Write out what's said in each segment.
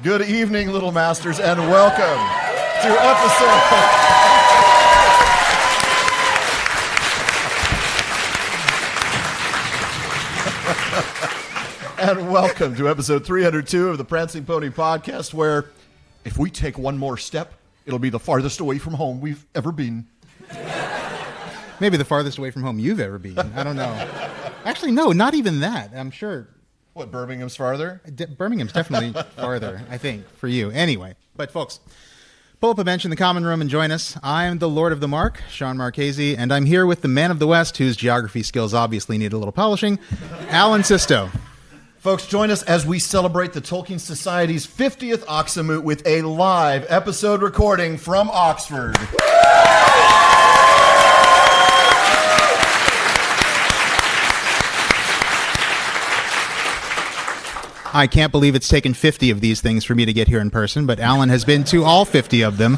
Good evening, Little Masters, and welcome to episode 302 of the Prancing Pony Podcast, where if we take one more step, it'll be the farthest away from home we've ever been. Maybe the farthest away from home you've ever been. I don't know. Actually, no, not even that. I'm sure. What, Birmingham's farther? Birmingham's definitely farther, I think, for you. Anyway, but folks, pull up a bench in the common room and join us. I'm the Lord of the Mark, Shawn Marchese, and I'm here with the man of the West, whose geography skills obviously need a little polishing, Alan Sisto. Folks, join us as we celebrate the Tolkien Society's 50th Oxonmoot with a live episode recording from Oxford. I can't believe it's taken 50 of these things for me to get here in person, but Alan has been to all 50 of them. To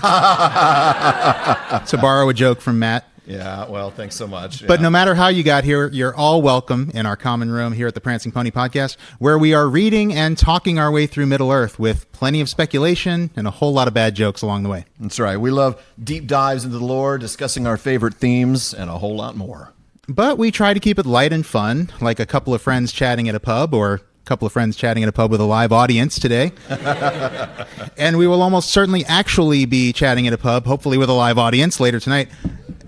borrow a joke from Matt. Yeah, well, thanks so much. But no matter how you got here, you're all welcome in our common room here at the Prancing Pony Podcast, where we are reading and talking our way through Middle-earth with plenty of speculation and a whole lot of bad jokes along the way. That's right. We love deep dives into the lore, discussing our favorite themes, and a whole lot more. But we try to keep it light and fun, like a couple of friends chatting at a pub, or a couple of friends chatting at a pub with a live audience today. And we will almost certainly actually be chatting at a pub, hopefully with a live audience later tonight.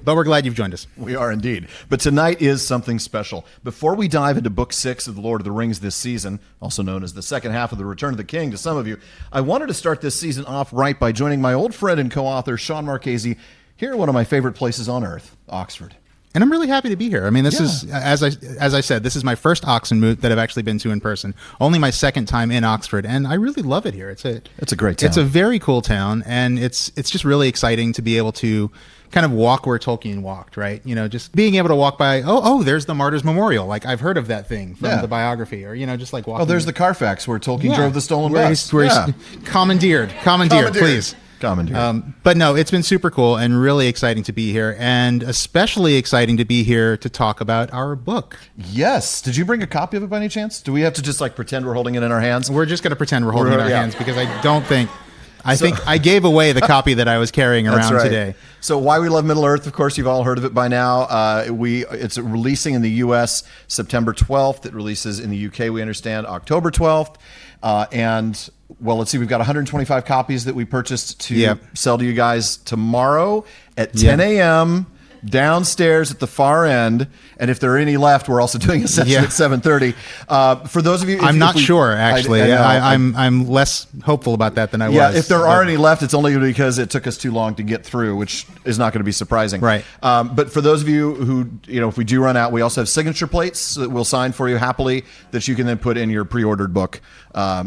But we're glad you've joined us. We are indeed. But tonight is something special. Before we dive into Book 6 of The Lord of the Rings this season, also known as the second half of The Return of the King to some of you, I wanted to start this season off right by joining my old friend and co-author, Shawn Marchese, here at one of my favorite places on earth, Oxford. And I'm really happy to be here. I mean, this is, as I said, this is my first Oxonmoot that I've actually been to in person. Only my second time in Oxford, and I really love it here. It's a great town. It's a very cool town, and it's just really exciting to be able to kind of walk where Tolkien walked, right? You know, just being able to walk by, there's the Martyrs Memorial. Like, I've heard of that thing from the biography, or, just like walking. Oh, there's the Carfax where Tolkien drove the stolen bus. Where he's commandeered, please. But no, it's been super cool and really exciting to be here, and especially exciting to be here to talk about our book. Yes. Did you bring a copy of it by any chance? Do we have to just pretend we're holding it in our hands? We're just going to pretend we're holding it in our hands, because I think I gave away the copy that I was carrying around today. So Why We Love Middle-earth, of course, you've all heard of it by now. It's releasing in the U.S. September 12th. It releases in the U.K., we understand, October 12th. Let's see, we've got 125 copies that we purchased to sell to you guys tomorrow at 10 a.m. downstairs at the far end. And if there are any left, we're also doing a session at 7:30. For those of you, I'm not sure, actually. I'm less hopeful about that than I was. Yeah, if there are any left, it's only because it took us too long to get through, which is not going to be surprising. Right. But for those of you who, if we do run out, we also have signature plates that we'll sign for you happily that you can then put in your pre-ordered book.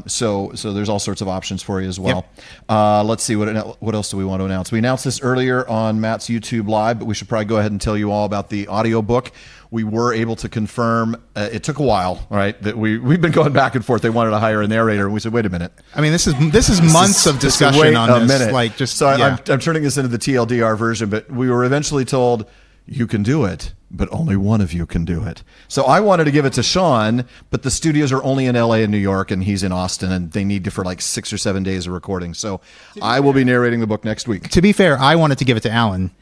So there's all sorts of options for you as well. Yep. Let's see, what else do we want to announce? We announced this earlier on Matt's YouTube Live, but we should probably go ahead and tell you all about the audiobook. We were able to confirm, it took a while, right, that we've been going back and forth. They wanted to hire a narrator, and we said, wait a minute. I mean, this is months of discussion on this. I'm turning this into the TLDR version, but we were eventually told, you can do it, but only one of you can do it. So I wanted to give it to Shawn, but the studios are only in LA and New York, and he's in Austin, and they need you for 6 or 7 days of recording. So I will be narrating the book next week. To be fair, I wanted to give it to Alan.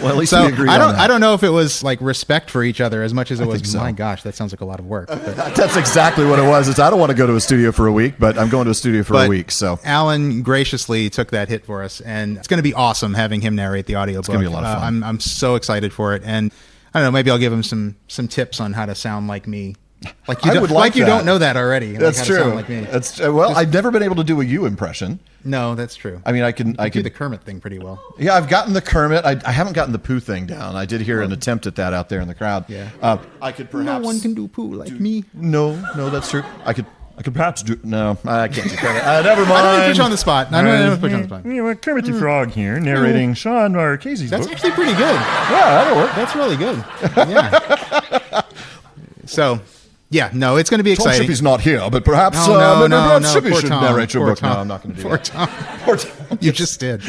Well, at least we agreed on that. I don't know if it was respect for each other as much as it was, my gosh, that sounds like a lot of work. But. That's exactly what it was. I don't want to go to a studio for a week, but I'm going to a studio for a week. So Alan graciously took that hit for us, and it's going to be awesome having him narrate the audiobook. It's going to be a lot of fun. I'm so excited for it, and I don't know, maybe I'll give him some tips on how to sound like me. You don't know that already. That's true. Sound like me. I've never been able to do a you impression. No, that's true. I mean, I can do the Kermit thing pretty well. Yeah, I've gotten the Kermit. I haven't gotten the Pooh thing down. I did hear an attempt at that out there in the crowd. Yeah. I could perhaps. No one can do Pooh like me. No, that's true. I could perhaps do. No, I can't do Kermit. Never mind. I don't put you on the spot. I don't put you on the spot. Kermit the Frog here, narrating Shawn Marchese's book. That's actually pretty good. Yeah, that'll work. That's really good. Yeah. So. Yeah, no, it's going to be exciting. Tom Shippey's not here, but perhaps Shippey should narrate your book. Tom. No, I'm not going to do that. Poor Tom. You just did.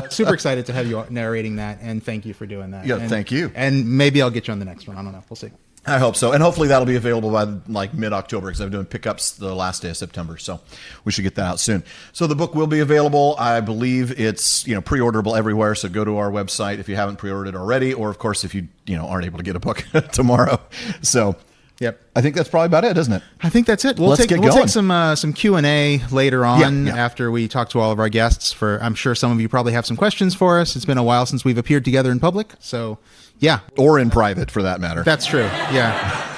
Super excited to have you narrating that, and thank you for doing that. Yeah, thank you. And maybe I'll get you on the next one. I don't know. We'll see. I hope so. And hopefully that'll be available by like mid-October, because I'm doing pickups the last day of September. So we should get that out soon. So the book will be available. I believe it's, pre-orderable everywhere. So go to our website if you haven't pre-ordered it already, or of course, if you aren't able to get a book tomorrow. So yep. I think that's probably about it, isn't it? I think that's it. We'll take some Q&A later on after we talk to all of our guests. I'm sure some of you probably have some questions for us. It's been a while since we've appeared together in public. So yeah. Or in private, for that matter. That's true. Yeah.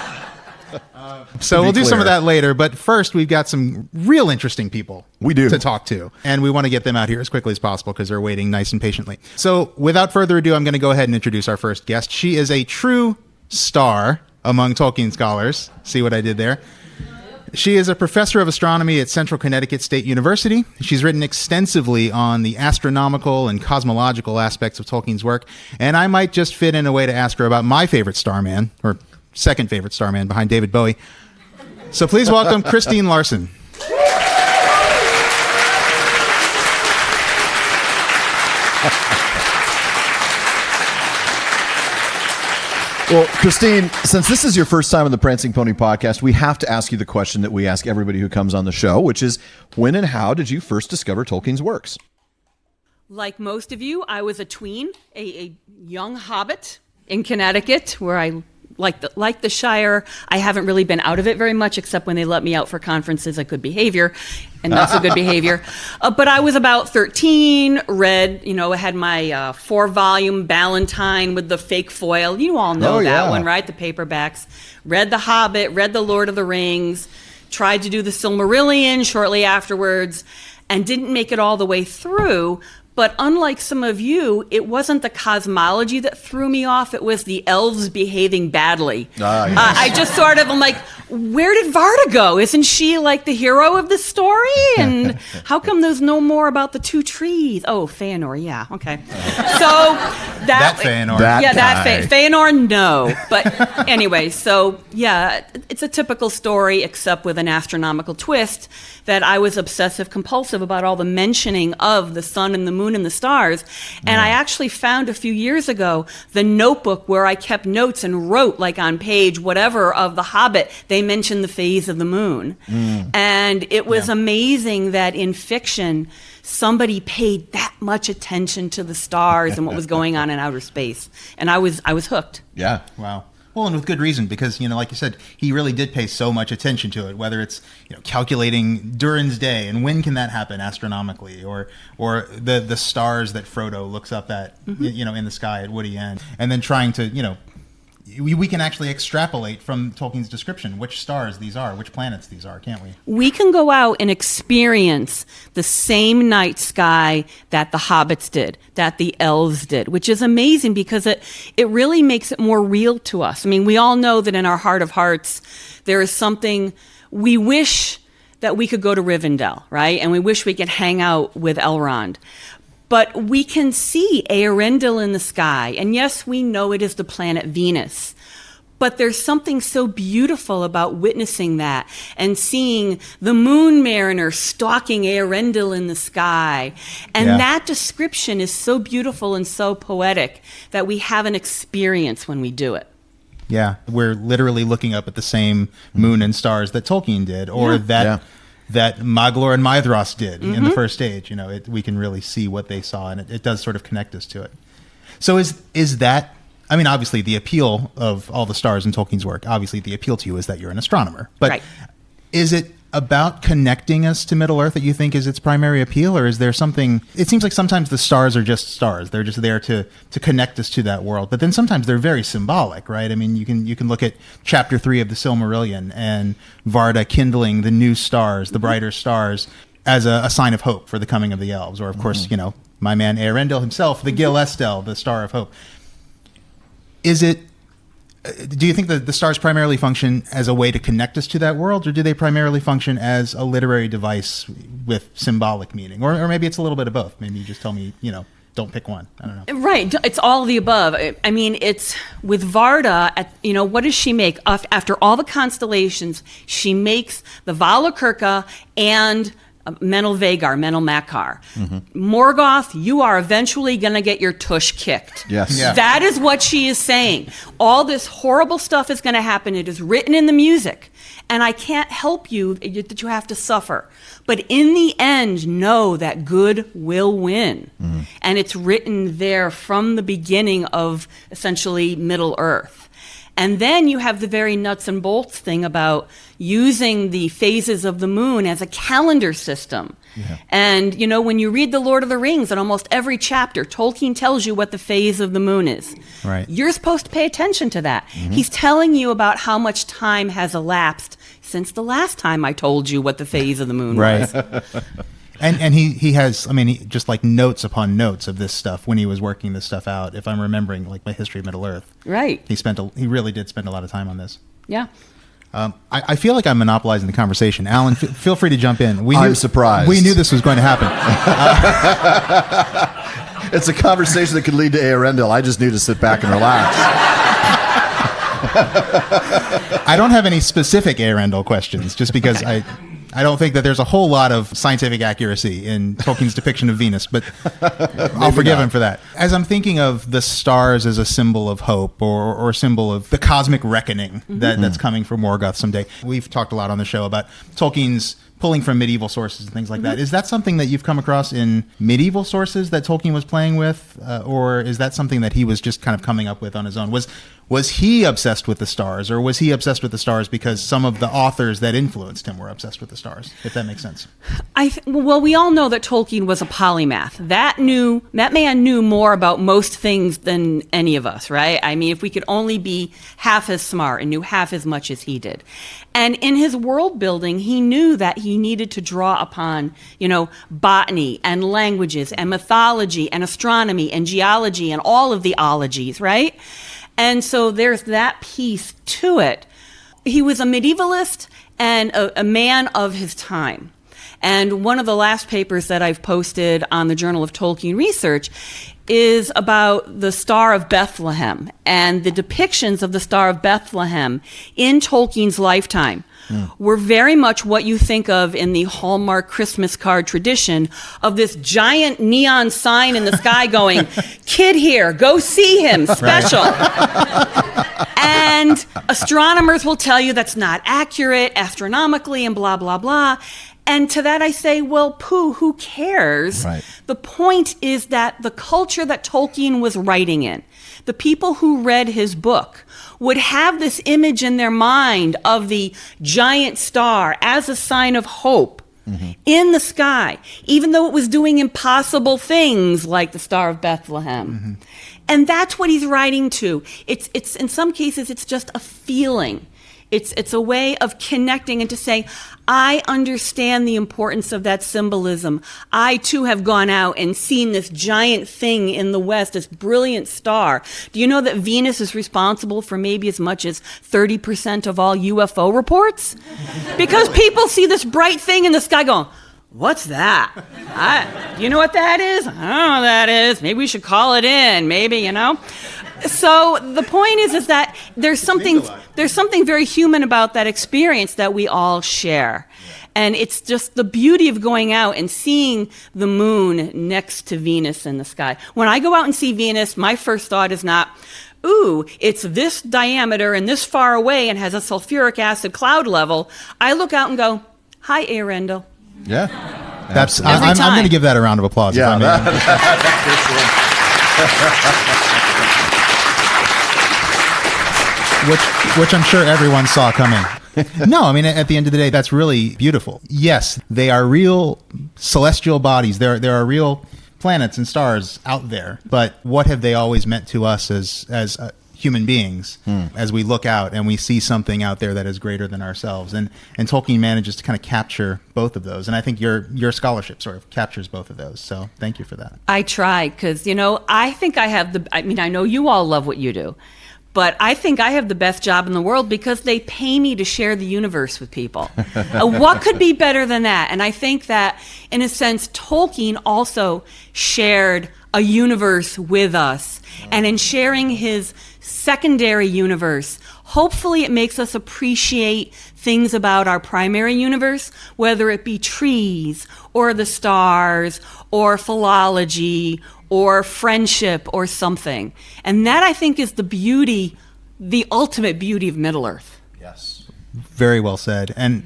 So we'll do some of that later. But first, we've got some real interesting people to talk to. And we want to get them out here as quickly as possible because they're waiting nice and patiently. So without further ado, I'm going to go ahead and introduce our first guest. She is a true star among Tolkien scholars. See what I did there? She is a professor of astronomy at Central Connecticut State University. She's written extensively on the astronomical and cosmological aspects of Tolkien's work, and I might just fit in a way to ask her about my favorite starman, or second favorite starman behind David Bowie. So please welcome Kristine Larsen. Well, Kristine, since this is your first time on the Prancing Pony podcast, we have to ask you the question that we ask everybody who comes on the show, which is, when and how did you first discover Tolkien's works? Like most of you, I was a tween, a young hobbit in Connecticut, where I, like the Shire, I haven't really been out of it very much, except when they let me out for conferences at good behavior, and not so good behavior. But I was about 13, read, I had my 4-volume Ballantine with the fake foil. You all know that one, right? The paperbacks. Read The Hobbit, read The Lord of the Rings, tried to do the Silmarillion shortly afterwards, and didn't make it all the way through. But unlike some of you, it wasn't the cosmology that threw me off. It was the elves behaving badly. Yes. I just sort of, I'm like, where did Varda go? Isn't she like the hero of the story? And how come there's no more about the 2 trees? Oh, Feanor, yeah, okay. So that Feanor. Feanor, no. But anyway, so yeah, it's a typical story, except with an astronomical twist, that I was obsessive compulsive about all the mentioning of the sun and the moon and the stars. And I actually found a few years ago the notebook where I kept notes and wrote, like on page whatever of The Hobbit, they mentioned the phase of the moon. And it was amazing that in fiction, somebody paid that much attention to the stars and what was going on in outer space. And I was hooked. Yeah. Wow. Well, and with good reason, because, like you said, he really did pay so much attention to it, whether it's, calculating Durin's day and when can that happen astronomically, or the stars that Frodo looks up at, in the sky at Woody End, and then trying to, we can actually extrapolate from Tolkien's description which stars these are, which planets these are, can't we? We can go out and experience the same night sky that the hobbits did, that the elves did, which is amazing because it really makes it more real to us. I mean, we all know that in our heart of hearts, there is something we wish that we could go to Rivendell, right? And we wish we could hang out with Elrond. But we can see Eärendil in the sky. And yes, we know it is the planet Venus. But there's something so beautiful about witnessing that and seeing the Moon Mariner stalking Eärendil in the sky. And that description is so beautiful and so poetic that we have an experience when we do it. Yeah, we're literally looking up at the same moon and stars that Tolkien did, or that Maglor and Maedhros did in the first age. We can really see what they saw, and it does sort of connect us to it. So is that, I mean, obviously the appeal of all the stars in Tolkien's work, obviously the appeal to you is that you're an astronomer. But is it about connecting us to Middle-earth that you think is its primary appeal, or is there something? It seems like sometimes the stars are just stars. They're just there to connect us to that world. But then sometimes they're very symbolic, right? I mean, you can look at Chapter 3 of the Silmarillion and Varda kindling the new stars, the brighter stars, as a sign of hope for the coming of the elves. Or, of course, my man Eärendil himself, the Gil Estel, the Star of Hope. Do you think that the stars primarily function as a way to connect us to that world, or do they primarily function as a literary device with symbolic meaning? Or maybe it's a little bit of both. Maybe you just tell me, don't pick one. I don't know. Right. It's all of the above. I mean, it's with Varda, what does she make? After all the constellations, she makes the Valakirka and mental vagar, mental makar. Morgoth, you are eventually going to get your tush kicked. Yes. Yeah. That is what she is saying. All this horrible stuff is going to happen. It is written in the music. And I can't help you that you have to suffer. But in the end, know that good will win. And it's written there from the beginning of essentially Middle Earth. And then you have the very nuts and bolts thing about using the phases of the moon as a calendar system. Yeah. And, you know, when you read The Lord of the Rings, in almost every chapter, Tolkien tells you what the phase of the moon is. Right. You're supposed to pay attention to that. He's telling you about how much time has elapsed since the last time I told you what the phase of the moon was. And he has, I mean, just like notes upon notes of this stuff when he was working this stuff out. If I'm remembering, like my History of Middle Earth, Right. he really did spend a lot of time on this. Yeah. I feel like I'm monopolizing the conversation. Alan, feel free to jump in. I'm surprised. We knew this was going to happen. It's a conversation that could lead to Arendelle. I just need to sit back and relax. I don't have any specific Arendelle questions, just because I don't think that there's a whole lot of scientific accuracy in Tolkien's depiction of Venus, but I'll forgive him for that. As I'm thinking of the stars as a symbol of hope or a symbol of the cosmic reckoning that's coming for Morgoth someday, we've talked a lot on the show about Tolkien's pulling from medieval sources and things like that. Is that something that you've come across in medieval sources that Tolkien was playing with, or is that something that he was just kind of coming up with on his own? Was he obsessed with the stars, or was he obsessed with the stars because some of the authors that influenced him were obsessed with the stars, if that makes sense? Well, we all know that Tolkien was a polymath. That man knew more about most things than any of us, right? I mean, if we could only be half as smart and knew half as much as he did. And in his world building, he knew that he needed to draw upon, botany and languages and mythology and astronomy and geology and all of the ologies, right? And so there's that piece to it. He was a medievalist and a man of his time. And one of the last papers that I've posted on the Journal of Tolkien Research is about the Star of Bethlehem and the depictions of the Star of Bethlehem in Tolkien's lifetime. Were very much what you think of in the Hallmark Christmas card tradition of this giant neon sign in the sky going, "Kid here, go see him, special." And astronomers will tell you that's not accurate astronomically and blah, blah, blah. And to that I say, well, pooh, who cares? Right. The point is that the culture that Tolkien was writing in, the people who read his book, would have this image in their mind of the giant star as a sign of hope in the sky, even though it was doing impossible things like the Star of Bethlehem. And that's what he's writing to. It's in some cases, it's just a feeling. It's a way of connecting and to say, I understand the importance of that symbolism. I, too, have gone out and seen this giant thing in the west, this brilliant star. Do you know that Venus is responsible for maybe as much as 30% of all UFO reports? Because people see this bright thing in the sky going, what's that? You know what that is? I don't know what that is. Maybe we should call it in. Maybe, So the point is that there's something very human about that experience that we all share. And it's just the beauty of going out and seeing the moon next to Venus in the sky. When I go out and see Venus, my first thought is not, ooh, it's this diameter and this far away and has a sulfuric acid cloud level. I look out and go, hi, Arendelle. Yeah. I'm going to give that a round of applause. Yeah. If I may. Which I'm sure everyone saw coming. No, I mean, at the end of the day, that's really beautiful. Yes, they are real celestial bodies. There are real planets and stars out there. But what have they always meant to us as human beings as we look out and we see something out there that is greater than ourselves? And Tolkien manages to kind of capture both of those. And I think your scholarship sort of captures both of those. So thank you for that. I try because, I think I know you all love what you do. But I think I have the best job in the world because they pay me to share the universe with people. What could be better than that? And I think that, in a sense, Tolkien also shared a universe with us. And in sharing his secondary universe, hopefully it makes us appreciate things about our primary universe, whether it be trees or the stars or philology or friendship or something. And that, I think, is the beauty, the ultimate beauty of Middle-earth. Yes. Very well said. And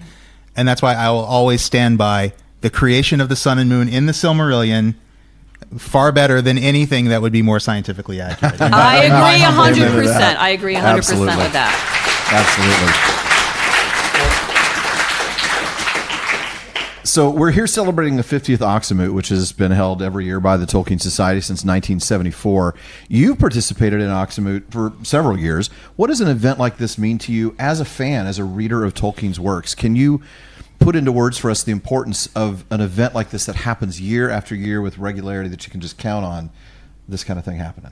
that's why I will always stand by the creation of the sun and moon in the Silmarillion, far better than anything that would be more scientifically accurate. I agree 100%. that. I agree 100% Absolutely. with that. Absolutely. So we're here celebrating the 50th Oxonmoot, which has been held every year by the Tolkien Society since 1974. You participated in Oxonmoot for several years. What does an event like this mean to you as a fan, as a reader of Tolkien's works? Can you put into words for us the importance of an event like this that happens year after year with regularity, that you can just count on this kind of thing happening?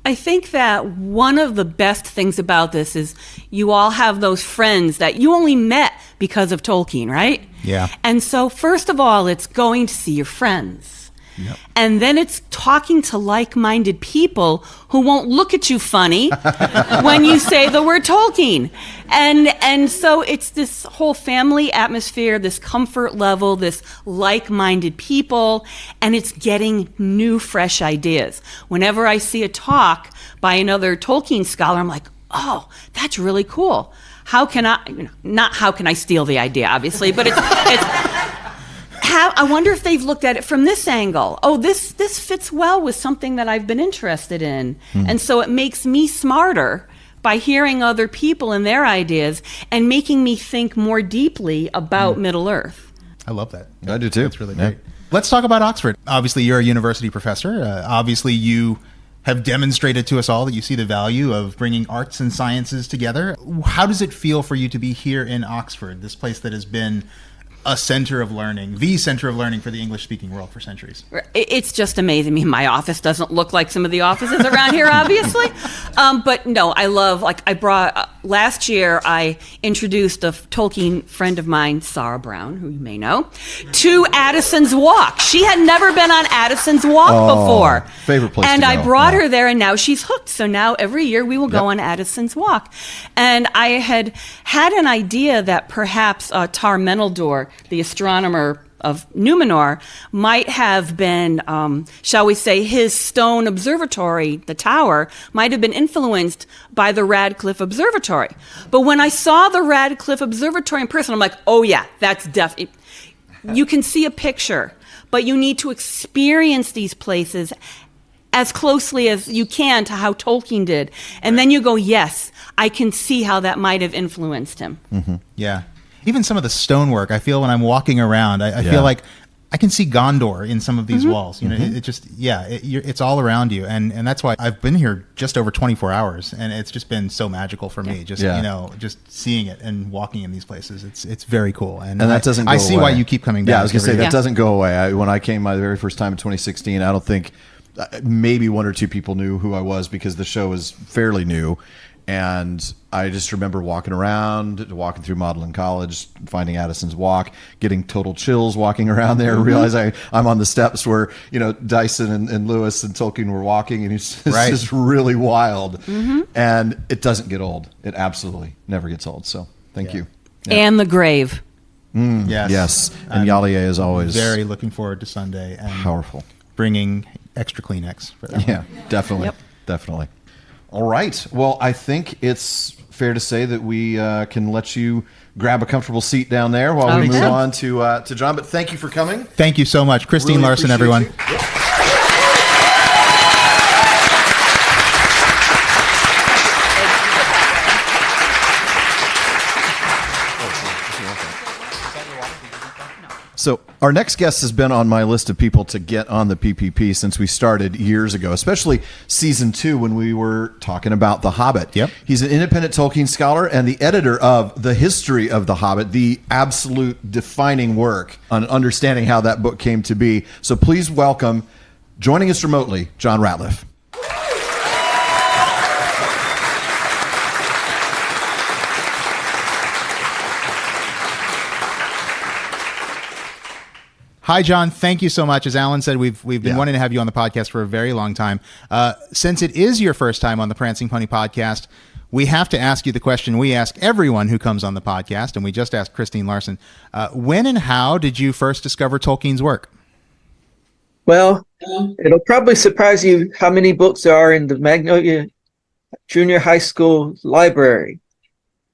I think that one of the best things about this is you all have those friends that you only met because of Tolkien, right? Yeah. And so first of all, it's going to see your friends. Yep. And then it's talking to like-minded people who won't look at you funny when you say the word Tolkien. And so it's this whole family atmosphere, this comfort level, this like-minded people, and it's getting new, fresh ideas. Whenever I see a talk by another Tolkien scholar, I'm like, oh, that's really cool. How can I, not how can I steal the idea, obviously, but it's I wonder if they've looked at it from this angle. Oh, this fits well with something that I've been interested in. And so it makes me smarter by hearing other people and their ideas and making me think more deeply about Middle-earth. I love that. I do too. That's really great. Let's talk about Oxford. Obviously, you're a university professor. Obviously, you have demonstrated to us all that you see the value of bringing arts and sciences together. How does it feel for you to be here in Oxford, this place that has been a center of learning, the center of learning for the English-speaking world for centuries? It's just amazing. I mean, my office doesn't look like some of the offices around here, obviously. But no, I love, last year I introduced a Tolkien friend of mine, Sarah Brown, who you may know, to Addison's Walk. She had never been on Addison's Walk before. Favorite place and to go. I brought her there, and now she's hooked. So now every year we will go on Addison's Walk. And I had an idea that perhaps Tar Meneldor, the astronomer of Númenor, might have been, shall we say, his stone observatory, the tower, might have been influenced by the Rateliff Observatory. But when I saw the Rateliff Observatory in person, I'm like, oh yeah, that's definitely, you can see a picture, but you need to experience these places as closely as you can to how Tolkien did. And then you go, yes, I can see how that might have influenced him. Mm-hmm. Yeah. Even some of the stonework, I feel when I'm walking around, I feel like I can see Gondor in some of these walls. You know, it just, it's all around you. And that's why I've been here just over 24 hours. And it's just been so magical for me, just seeing it and walking in these places. It's very cool. And that doesn't go I see away. why you keep coming back. Yeah, I was going to say, every that year. doesn't go away. When I came my very first time in 2016, I don't think maybe one or two people knew who I was because the show was fairly new. And I just remember walking through Magdalen College, finding Addison's Walk, getting total chills walking around there, realize I'm on the steps where, Dyson and Lewis and Tolkien were walking, and it's just really wild. And it doesn't get old. It absolutely never gets old. So thank you. Yeah. And the grave. Yes. And Yalier is always very looking forward to Sunday and powerful. Bringing extra Kleenex for that. Yeah, definitely. Yep. Definitely. All right. Well, I think it's fair to say that we can let you grab a comfortable seat down there while we move on to John. But thank you for coming. Thank you so much. Kristine Really Larsen, appreciate everyone. you. Yep. So our next guest has been on my list of people to get on the PPP since we started years ago, especially season 2 when we were talking about The Hobbit. Yep. He's an independent Tolkien scholar and the editor of The History of The Hobbit, the absolute defining work on understanding how that book came to be. So please welcome, joining us remotely, John Rateliff. Hi, John. Thank you so much. As Alan said, we've been wanting to have you on the podcast for a very long time. Since it is your first time on the Prancing Pony podcast, we have to ask you the question we ask everyone who comes on the podcast, and we just asked Kristine Larsen. When and how did you first discover Tolkien's work? Well, it'll probably surprise you how many books there are in the Magnolia Junior High School library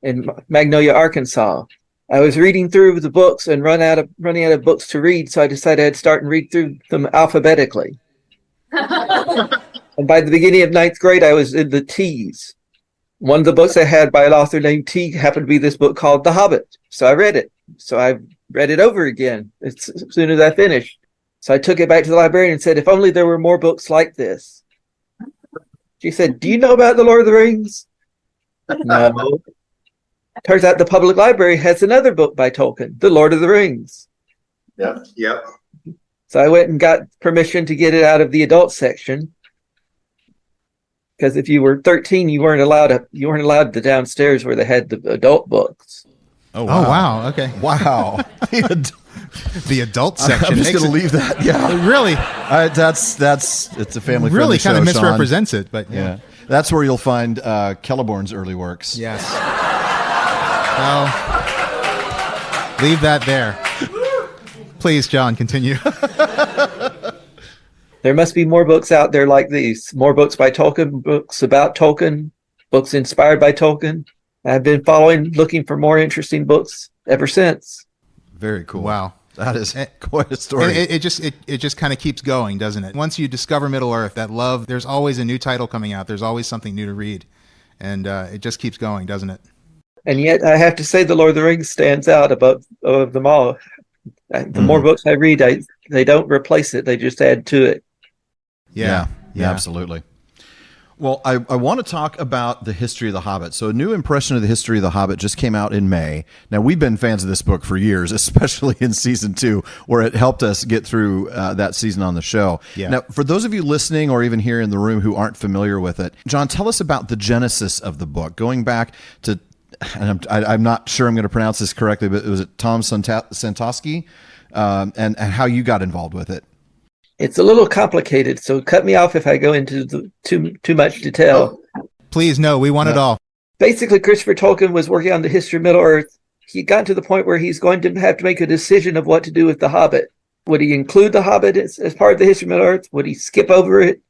in Magnolia, Arkansas. I was reading through the books and running out of books to read, so I decided I'd start and read through them alphabetically. And by the beginning of ninth grade, I was in the T's. One of the books I had by an author named T happened to be this book called The Hobbit. So I read it. So I read it over again as soon as I finished. So I took it back to the librarian and said, if only there were more books like this. She said, do you know about The Lord of the Rings? No. Turns out the public library has another book by Tolkien, The Lord of the Rings. Yep. So I went and got permission to get it out of the adult section. Because if you were 13, you weren't allowed the downstairs where they had the adult books. Oh, wow. Okay. Wow. The adult section. I'm just going to leave that. Yeah. Really? It's a family Really friendly kind of show, misrepresents it, but yeah. That's where you'll find Celeborn's early works. Yes. Well, leave that there. Please, John, continue. There must be more books out there like these. More books by Tolkien, books about Tolkien, books inspired by Tolkien. I've been looking for more interesting books ever since. Very cool. Wow. That is quite a story. It just kind of keeps going, doesn't it? Once you discover Middle-earth, that love, there's always a new title coming out. There's always something new to read. And it just keeps going, doesn't it? And yet I have to say The Lord of the Rings stands out above them all. The more books I read, they don't replace it. They just add to it. Yeah, absolutely. Well, I want to talk about the history of The Hobbit. So a new impression of the history of The Hobbit just came out in May. Now, we've been fans of this book for years, especially in season 2, where it helped us get through that season on the show. Yeah. Now, for those of you listening or even here in the room who aren't familiar with it, John, tell us about the genesis of the book, going back to, and I'm not sure I'm going to pronounce this correctly, but was it Tom Santosky, and how you got involved with it? It's a little complicated, so cut me off if I go into too much detail. Please, no, we want it all. Basically, Christopher Tolkien was working on the history of Middle-earth. He got to the point where he's going to have to make a decision of what to do with The Hobbit. Would he include The Hobbit as part of the history of Middle-earth? Would he skip over it?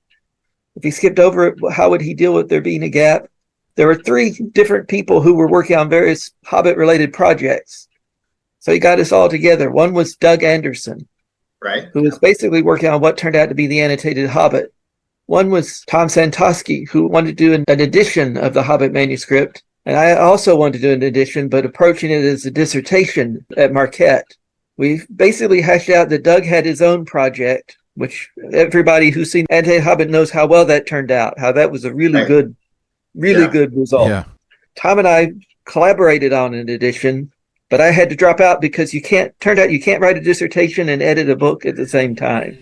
If he skipped over it, how would he deal with there being a gap? There were 3 different people who were working on various Hobbit-related projects. So he got us all together. One was Doug Anderson, Right. who was basically working on what turned out to be the annotated Hobbit. One was Tom Santosky, who wanted to do an edition of the Hobbit manuscript. And I also wanted to do an edition, but approaching it as a dissertation at Marquette. We basically hashed out that Doug had his own project, which everybody who's seen Annotated Hobbit knows how well that turned out, how that was a really good result. Yeah. Tom and I collaborated on an edition, but I had to drop out because turned out you can't write a dissertation and edit a book at the same time.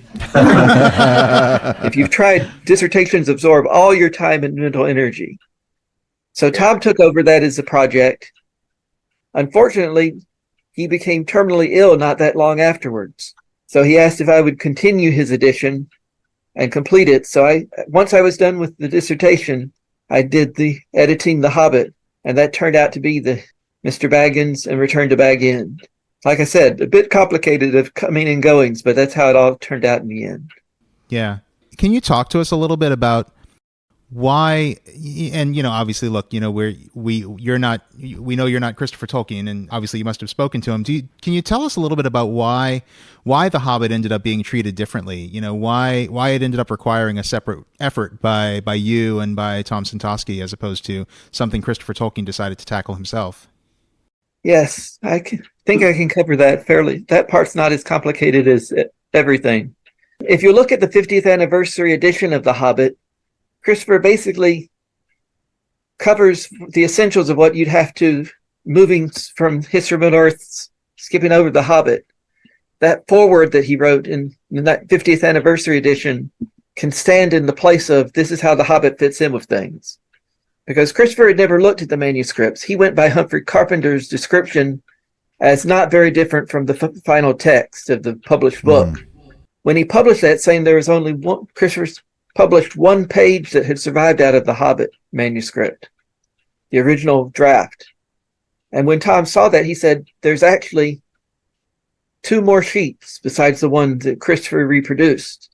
If you've tried, dissertations absorb all your time and mental energy. So Tom took over that as a project. Unfortunately, he became terminally ill not that long afterwards. So he asked if I would continue his edition and complete it. So once I was done with the dissertation, I did the editing The Hobbit, and that turned out to be the Mr. Baggins and Return to Bag End. Like I said, a bit complicated of coming and goings, but that's how it all turned out in the end. Yeah. Can you talk to us a little bit about why, and obviously, look, we know you're not Christopher Tolkien, and obviously you must have spoken to him. Can you tell us a little bit about why The Hobbit ended up being treated differently? Why it ended up requiring a separate effort by you and by Tom Santosky as opposed to something Christopher Tolkien decided to tackle himself? Yes, think I can cover that fairly. That part's not as complicated as everything. If you look at the 50th anniversary edition of The Hobbit, Christopher basically covers the essentials of what you'd have to, moving from History of Middle-earth, skipping over The Hobbit. That foreword that he wrote in that 50th anniversary edition can stand in the place of this is how The Hobbit fits in with things. Because Christopher had never looked at the manuscripts. He went by Humphrey Carpenter's description as not very different from the final text of the published book. When he published that, saying there was only one, Christopher's published one page that had survived out of the Hobbit manuscript. the original draft. And when Tom saw that, he said, there's actually 2 more sheets besides the one that Christopher reproduced.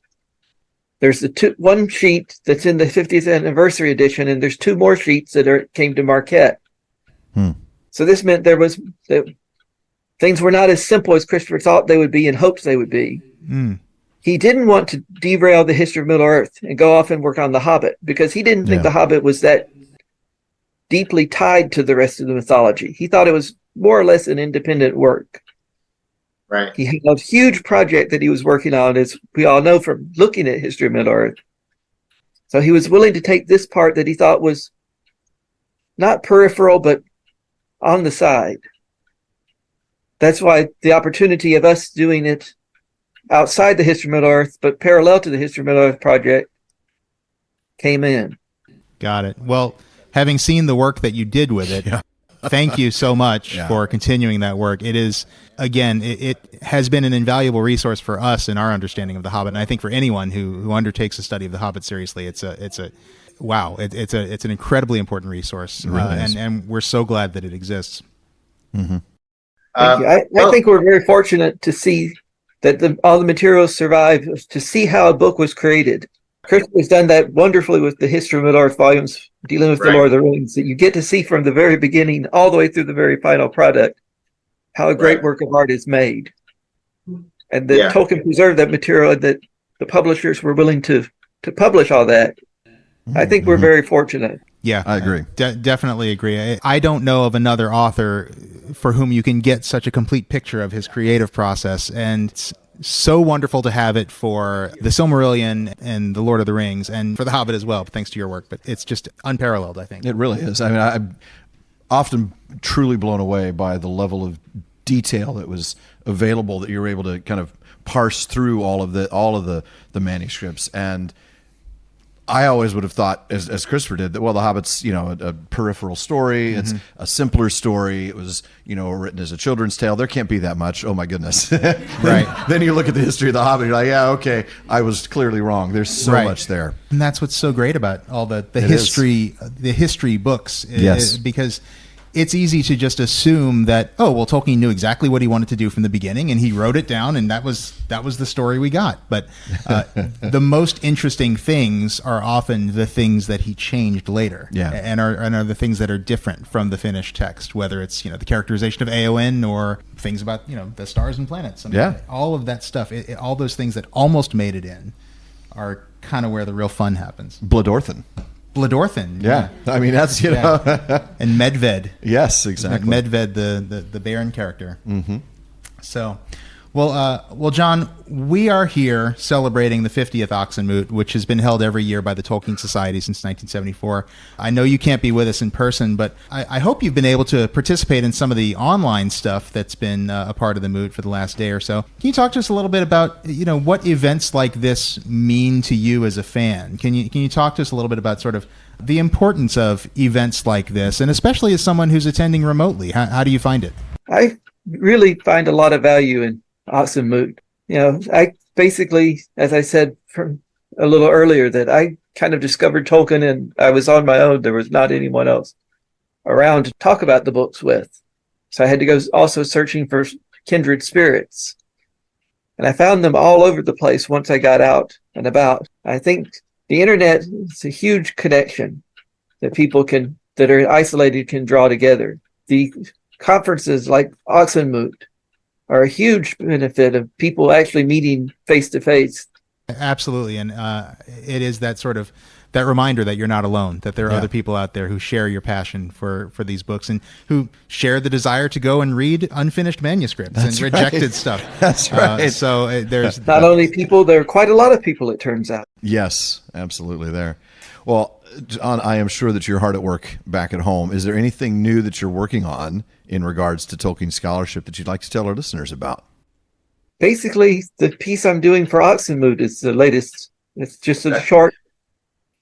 There's one sheet that's in the 50th anniversary edition, and there's 2 more sheets that came to Marquette. So this meant that things were not as simple as Christopher thought they would be and hoped they would be. He didn't want to derail the history of Middle-earth and go off and work on The Hobbit, because he didn't think The Hobbit was that deeply tied to the rest of the mythology. He thought it was more or less an independent work. Right. He had a huge project that he was working on, as we all know from looking at History of Middle-earth. So he was willing to take this part that he thought was not peripheral, but on the side. That's why the opportunity of us doing it outside the History of Middle-earth, but parallel to the History of Middle-earth project, came in. Got it. Well, having seen the work that you did with it, thank you so much for continuing that work. It is, again, it has been an invaluable resource for us in our understanding of The Hobbit, and I think for anyone who undertakes a study of The Hobbit seriously, it's an incredibly important resource, and we're so glad that it exists. Thank you. I think we're very fortunate to see that all the materials survive, to see how a book was created. Chris has done that wonderfully with the History of Middle-earth volumes, dealing with the Lord of the Rings, that you get to see from the very beginning all the way through the very final product how a great work of art is made. And that Tolkien preserved that material, and that the publishers were willing to publish all that. I think we're very fortunate. Yeah, I agree. Definitely agree. I don't know of another author for whom you can get such a complete picture of his creative process, and it's so wonderful to have it for the Silmarillion and the Lord of the Rings, and for the Hobbit as well, thanks to your work. But it's just unparalleled, I think. It really is. I mean, I'm often truly blown away by the level of detail that was available, that you were able to kind of parse through all of the manuscripts. And I always would have thought, as Christopher did, that, well, The Hobbit's, a peripheral story. It's a simpler story. It was, written as a children's tale. There can't be that much. Oh my goodness. Right. Then you look at the history of The Hobbit, you're like, yeah, okay, I was clearly wrong. There's so much there. And that's what's so great about all the history books. Yes. Because it's easy to just assume that, oh, well, Tolkien knew exactly what he wanted to do from the beginning, and he wrote it down, and that was the story we got. But the most interesting things are often the things that he changed later, and are the things that are different from the finished text, whether it's the characterization of Eowyn or things about the stars and planets. I mean, all of that stuff, all those things that almost made it in, are kind of where the real fun happens. Bloodorthin. Yeah. I mean, that's, and Medved. Yes, exactly. Like Medved, the Baron character. Mm-hmm. So, well, John, we are here celebrating the 50th Oxonmoot, which has been held every year by the Tolkien Society since 1974. I know you can't be with us in person, but I hope you've been able to participate in some of the online stuff that's been a part of the moot for the last day or so. Can you talk to us a little bit about, what events like this mean to you as a fan? Can you talk to us a little bit about sort of the importance of events like this, and especially as someone who's attending remotely? How do you find it? I really find a lot of value in Oxonmoot. I basically, as I said from a little earlier, that I kind of discovered Tolkien and I was on my own. There was not anyone else around to talk about the books with. So I had to go also searching for kindred spirits. And I found them all over the place once I got out and about. I think the internet is a huge connection that people that are isolated can draw together. The conferences like Oxonmoot are a huge benefit of people actually meeting face to face. Absolutely. And it is that sort of that reminder that you're not alone, that there are other people out there who share your passion for these books and who share the desire to go and read unfinished manuscripts and rejected stuff. That's right. So there's not only people, there are quite a lot of people, it turns out. Yes, absolutely there. Well, John, I am sure that you're hard at work back at home. Is there anything new that you're working on in regards to Tolkien scholarship that you'd like to tell our listeners about? Basically, the piece I'm doing for Oxonmoot is the latest. It's just a short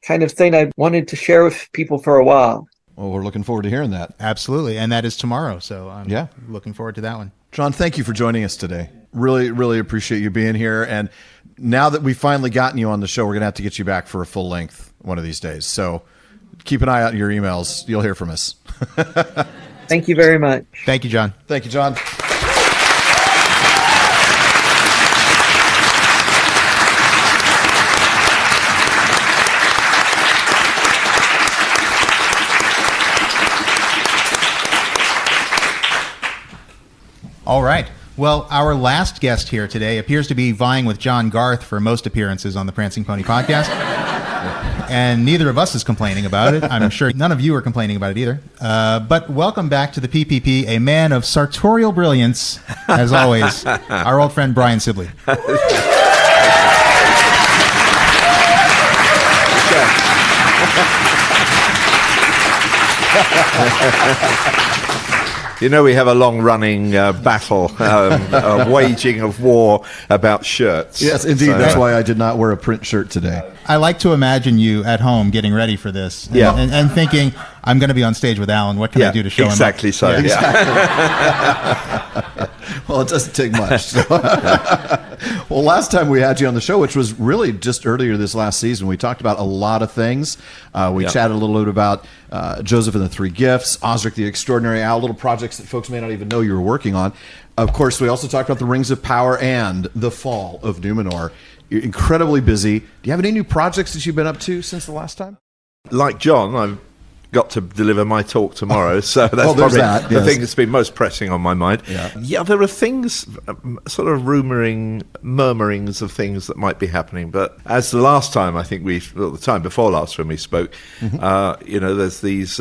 kind of thing I wanted to share with people for a while. Well, we're looking forward to hearing that. Absolutely, and that is tomorrow, so I'm looking forward to that one. John, thank you for joining us today. Really, really appreciate you being here. And now that we've finally gotten you on the show, we're going to have to get you back for a full length one of these days. So keep an eye out on your emails. You'll hear from us. Thank you very much. Thank you, John. Thank you, John. All right. Well, our last guest here today appears to be vying with John Garth for most appearances on the Prancing Pony podcast. And neither of us is complaining about it. I'm sure none of you are complaining about it either. But welcome back to the PPP, a man of sartorial brilliance, as always, our old friend Brian Sibley. You know, we have a long-running battle, waging of war about shirts. Yes, indeed. So, that's why I did not wear a print shirt today. I like to imagine you at home getting ready for this and thinking, I'm going to be on stage with Alan. What can I do to show him up? Exactly so. Exactly. Well, it doesn't take much. So. Well, last time we had you on the show, which was really just earlier this last season, we talked about a lot of things. We chatted a little bit about Joseph and the Three Gifts, Osric the Extraordinary Owl, little projects that folks may not even know you were working on. Of course, we also talked about the Rings of Power and the Fall of Númenor. You're incredibly busy. Do you have any new projects that you've been up to since the last time? Like John, I've got to deliver my talk tomorrow, so that's probably the thing that's been most pressing on my mind. Yeah, there are things, sort of murmurings of things that might be happening, but as the last time, I think the time before last when we spoke, there's these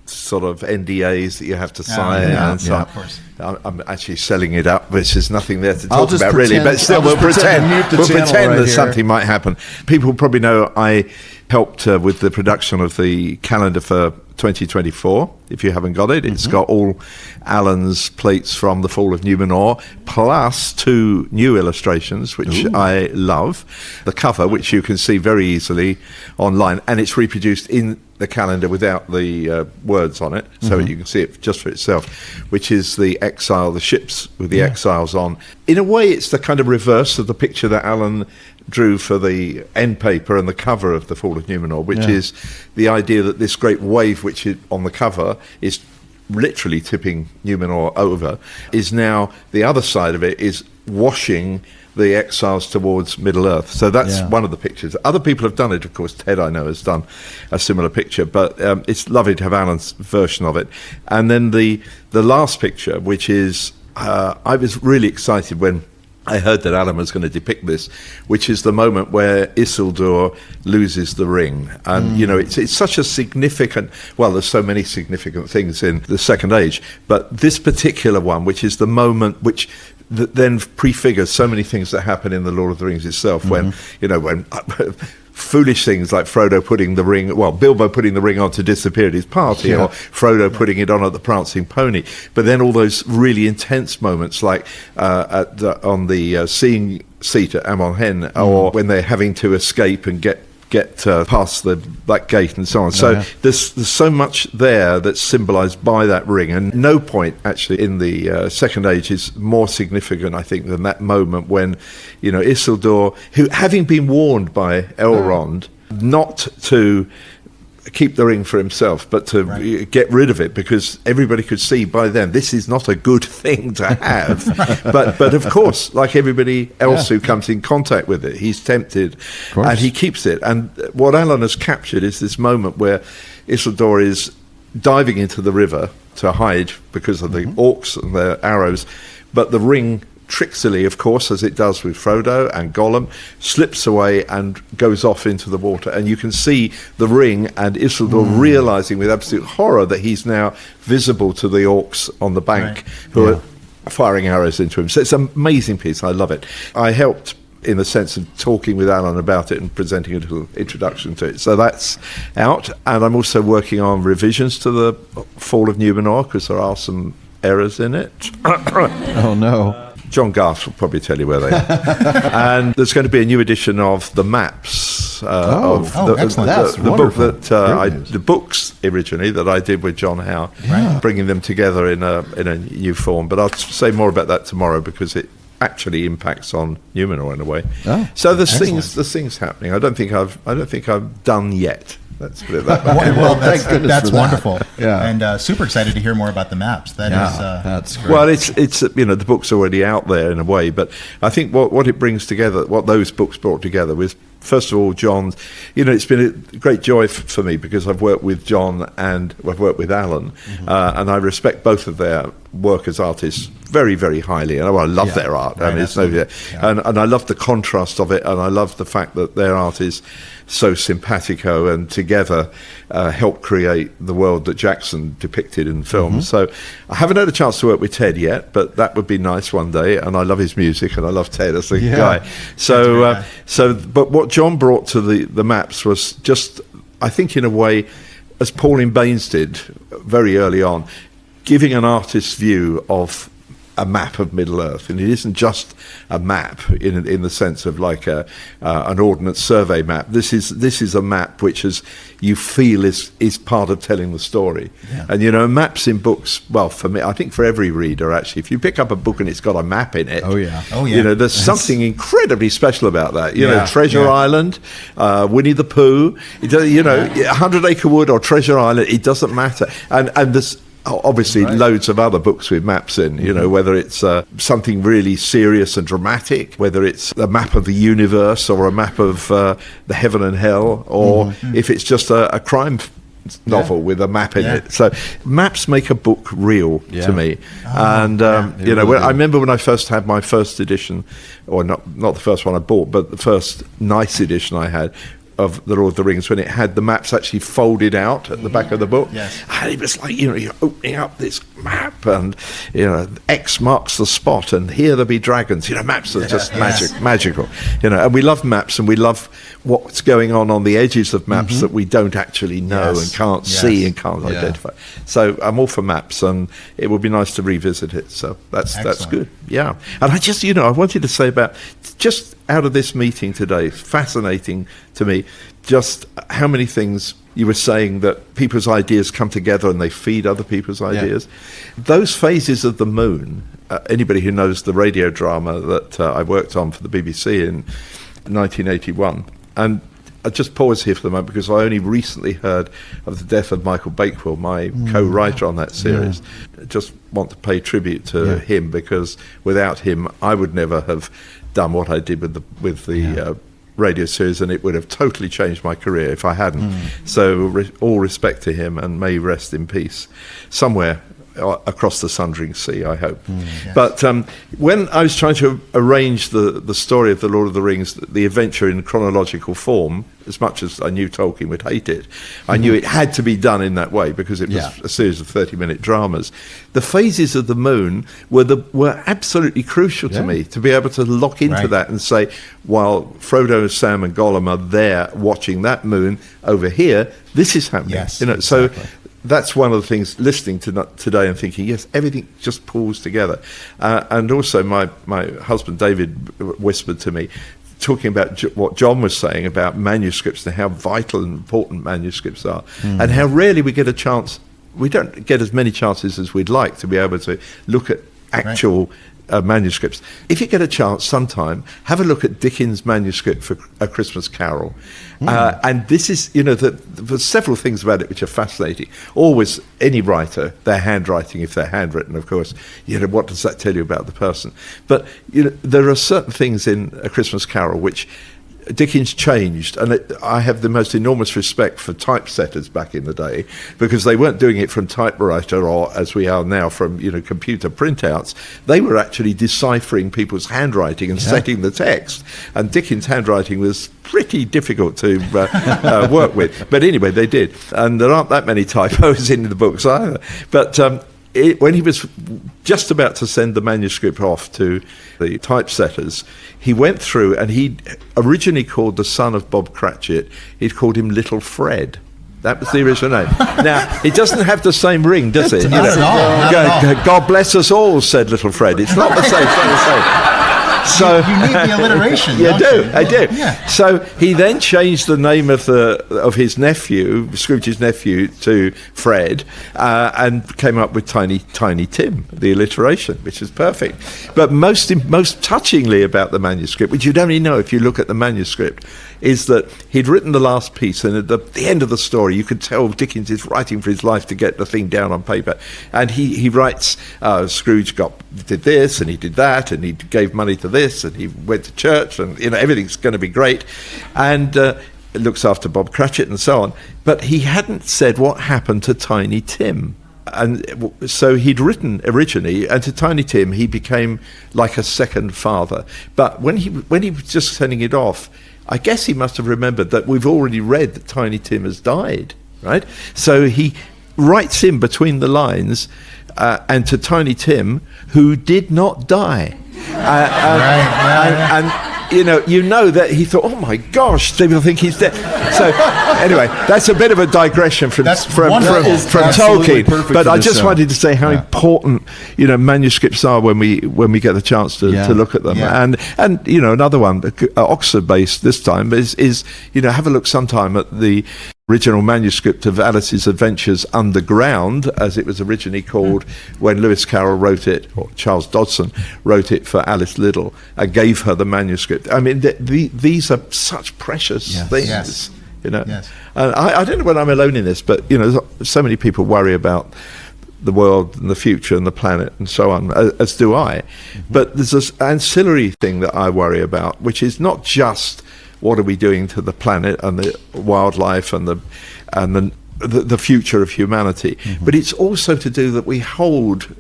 sort of NDAs that you have to sign, and so of course. I'm actually selling it up, which is nothing there to talk about really, but still we'll pretend that something might happen. People probably know I helped with the production of the calendar for 2024. If you haven't got it, it's got all Alan's plates from the Fall of Númenor, plus 2 new illustrations, which I love. The cover, which you can see very easily online, and it's reproduced in the calendar without the words on it, so you can see it just for itself, which is the exile, the ships with the exiles on. In a way, it's the kind of reverse of the picture that Alan drew for the end paper and the cover of the Fall of Númenor, which is the idea that this great wave, which is on the cover is literally tipping Númenor over, is now the other side of it is washing the exiles towards Middle-earth. So that's one of the pictures. Other people have done it, of course. Ted, I know, has done a similar picture, but it's lovely to have Alan's version of it. And then the last picture, which is, I was really excited when I heard that Alan was going to depict this, which is the moment where Isildur loses the ring. And, it's such a significant, well, there's so many significant things in the Second Age, but this particular one, which is the moment which then prefigures so many things that happen in the Lord of the Rings itself, when foolish things like Bilbo putting the ring on to disappear at his party, or Frodo putting it on at the Prancing Pony. But then all those really intense moments, like on the seeing seat at Amon Hen, or when they're having to escape and get past that gate and so on. So there's so much there that's symbolised by that ring, and no point actually in the Second Age is more significant, I think, than that moment when, Isildur, who, having been warned by Elrond not to keep the ring for himself, but to get rid of it, because everybody could see by then this is not a good thing to have. but of course, like everybody else who comes in contact with it, he's tempted and he keeps it. And what Alan has captured is this moment where Isildur is diving into the river to hide because of the orcs and their arrows, but the ring, tricksily, of course, as it does with Frodo and Gollum, slips away and goes off into the water. And you can see the ring and Isildur realising with absolute horror that he's now visible to the orcs on the bank who are firing arrows into him. So it's an amazing piece. I love it. I helped in the sense of talking with Alan about it and presenting a little introduction to it. So that's out. And I'm also working on revisions to the Fall of Númenor, because there are some errors in it. Oh, no. John Garth will probably tell you where they are. And there's going to be a new edition of the maps of the book that the books originally that I did with John Howe, bringing them together in a new form. But I'll say more about that tomorrow, because actually impacts on Númenor in a way. Oh, so there's things happening. I don't think I've done yet. Let's put it that way. Well, thank goodness that's for that. wonderful. Yeah. And super excited to hear more about the maps. That's great. Well, it's the book's already out there in a way, but I think what it brings together, what those books brought together was, first of all, John's, it's been a great joy for me because I've worked with John and I've worked with Alan, and I respect both of their work as artists very, very highly. And I love their art. Right, and I love the contrast of it, and I love the fact that their art is so simpatico and together help create the world that Jackson depicted in film. So I haven't had a chance to work with Ted yet, but that would be nice one day. And I love his music, and I love Ted as a guy. But what John brought to the maps was just, I think in a way, as Pauline Baynes did very early on, giving an artist's view of a map of Middle-earth, and it isn't just a map in the sense of like an ordnance survey map. This is a map which you feel is part of telling the story. And maps in books, well, for me, I think for every reader actually, if you pick up a book and it's got a map in it, there's something incredibly special about that. Treasure Island, Winnie the Pooh, 100 Acre Wood or Treasure Island, it doesn't matter. And there's obviously loads of other books with maps in, whether it's something really serious and dramatic, whether it's a map of the universe or a map of the heaven and hell, or if it's just a crime novel with a map in it. So maps make a book real to me. And I remember when I first had my first edition, or not the first one I bought, but the first nice edition I had of The Lord of the Rings, when it had the maps actually folded out at the back of the book. And it was like, you're opening up this map, and X marks the spot, and here there be dragons. Maps are just magical. And we love maps, and we love what's going on the edges of maps that we don't actually know and can't see and can't identify. So I'm all for maps, and it would be nice to revisit it. So that's good. Yeah. And I just, I wanted to say about just out of this meeting today, fascinating to me, just how many things you were saying, that people's ideas come together and they feed other people's ideas. Those phases of the moon, anybody who knows the radio drama that I worked on for the BBC in 1981, and I just pause here for the moment because I only recently heard of the death of Michael Bakewell, my co-writer on that series. I just want to pay tribute to him, because without him I would never have done what I did with the radio series, and it would have totally changed my career if I hadn't. So all respect to him, and may he rest in peace somewhere across the Sundering Sea, I hope. But when I was trying to arrange the story of The Lord of the Rings, the adventure in chronological form, as much as I knew Tolkien would hate it, I knew it had to be done in that way, because it was a series of 30-minute dramas. The phases of the moon were absolutely crucial to me, to be able to lock into that and say, while Frodo, Sam and Gollum are there watching that moon, over here, this is happening. So that's one of the things, listening to today and thinking, yes, everything just pulls together. And also my husband David whispered to me, talking about what John was saying about manuscripts and how vital and important manuscripts are, and how rarely we get a chance. We don't get as many chances as we'd like to be able to look at actual manuscripts. If you get a chance sometime, have a look at Dickens' manuscript for A Christmas Carol. And this is, there's several things about it which are fascinating. Always, any writer, their handwriting, if they're handwritten, of course, what does that tell you about the person? But, there are certain things in A Christmas Carol which Dickens changed, and I have the most enormous respect for typesetters back in the day, because they weren't doing it from typewriter or, as we are now, from computer printouts. They were actually deciphering people's handwriting and setting the text, and Dickens' handwriting was pretty difficult to work with. But anyway, they did, and there aren't that many typos in the books either. But when he was just about to send the manuscript off to the typesetters, he went through, and he originally called the son of Bob Cratchit, he'd called him Little Fred. That was the original name. Now, it doesn't have the same ring, does it? Not at all. God bless us all, said Little Fred. It's not the same. It's not the same. So you need the alliteration. Yeah, I do. Yeah. So he then changed the name of his nephew, Scrooge's nephew, to Fred, and came up with Tiny Tim, the alliteration, which is perfect. But most touchingly about the manuscript, which you'd only know if you look at the manuscript, is that he'd written the last piece, and at the end of the story, you could tell Dickens is writing for his life to get the thing down on paper. And he writes, Scrooge did this, and he did that, and he gave money to this, and he went to church, and everything's going to be great, and looks after Bob Cratchit and so on. But he hadn't said what happened to Tiny Tim. And so he'd written originally, and to Tiny Tim he became like a second father. But when he was just sending it off, I guess he must have remembered that we've already read that Tiny Tim has died, right? So he writes in between the lines, and to Tiny Tim, who did not die. And you know that he thought, oh my gosh, they will think he's dead. So anyway, that's a bit of a digression from Tolkien. But I just wanted to say how important manuscripts are when we get the chance to look at them. Yeah. And another one, Oxford based this time, is have a look sometime at the original manuscript of Alice's Adventures Underground, as it was originally called when Lewis Carroll wrote it, or Charles Dodson wrote it for Alice Liddell, and gave her the manuscript. I mean, these are such precious things. Yes. Yes. And I don't know whether I'm alone in this, but so many people worry about the world and the future and the planet and so on, as do I. Mm-hmm. But there's this ancillary thing that I worry about, which is not just what are we doing to the planet and the wildlife and the future of humanity, but it's also to do that we hold,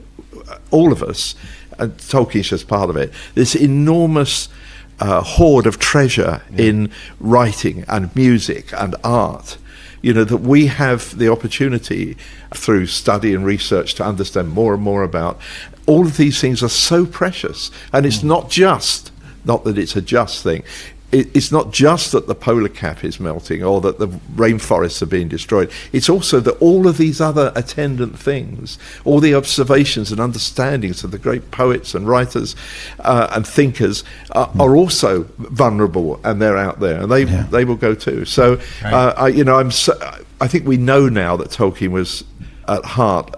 all of us, and Tolkien's just part of it, this enormous hoard of treasure in writing and music and art. That we have the opportunity through study and research to understand more and more about. All of these things are so precious, and it's not that it's a just thing. It's not just that the polar cap is melting or that the rainforests are being destroyed. It's also that all of these other attendant things, all the observations and understandings of the great poets and writers and thinkers are also vulnerable, and they're out there, and they will go too. So, I think we know now that Tolkien was at heart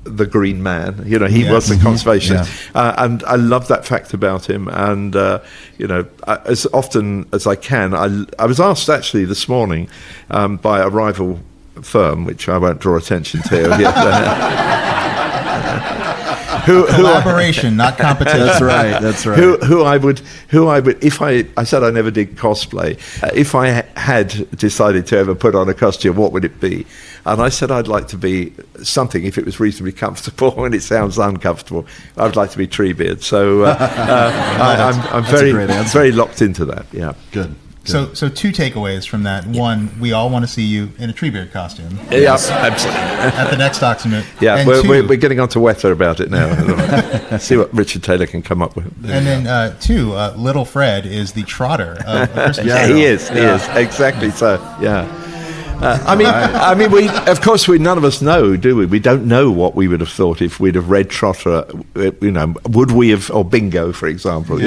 the green man. He was the conservationist, and I love that fact about him. And as often as I can, I was asked actually this morning by a rival firm, which I won't draw attention to. Collaboration, not competition. That's right. Who I would, if I said I never did cosplay, if I had decided to ever put on a costume, what would it be? And I said I'd like to be something, if it was reasonably comfortable, and it sounds uncomfortable, I'd like to be Treebeard. So I'm very locked into that. Yeah. Good. So two takeaways from that. One, we all want to see you in a Treebeard costume. Yeah, absolutely. At the next Oxonmoot. Yeah, and we're getting on to weather about it now. See what Richard Taylor can come up with. And then two, Little Fred is the trotter of Christmas. Yeah, he is. Exactly. So, yeah. I mean, none of us know, do we? We don't know what we would have thought if we'd have read Trotter. Would we have, or Bingo, for example?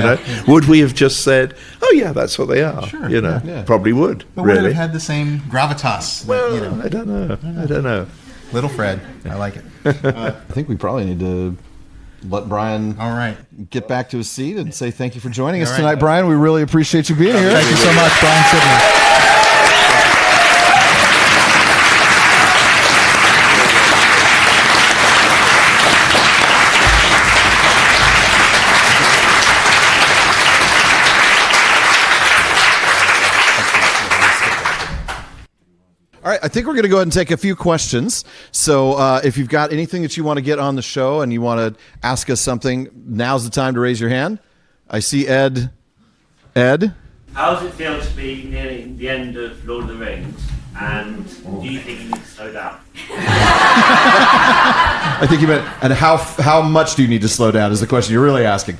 Would we have just said, "Oh yeah, that's what they are"? Sure. Probably would. But really. Would it have had the same gravitas? Well, I don't know. Little Fred, I like it. I think we probably need to let Brian get back to his seat and say thank you for joining us tonight, Brian. We really appreciate you being here. Thank you so much, Brian Sibley. All right, I think we're going to go ahead and take a few questions. So if you've got anything that you want to get on the show and you want to ask us something, now's the time to raise your hand. I see Ed. Ed? How does it feel to be nearing the end of Lord of the Rings? And do you think you need to slow down? I think you meant, and how much do you need to slow down is the question you're really asking.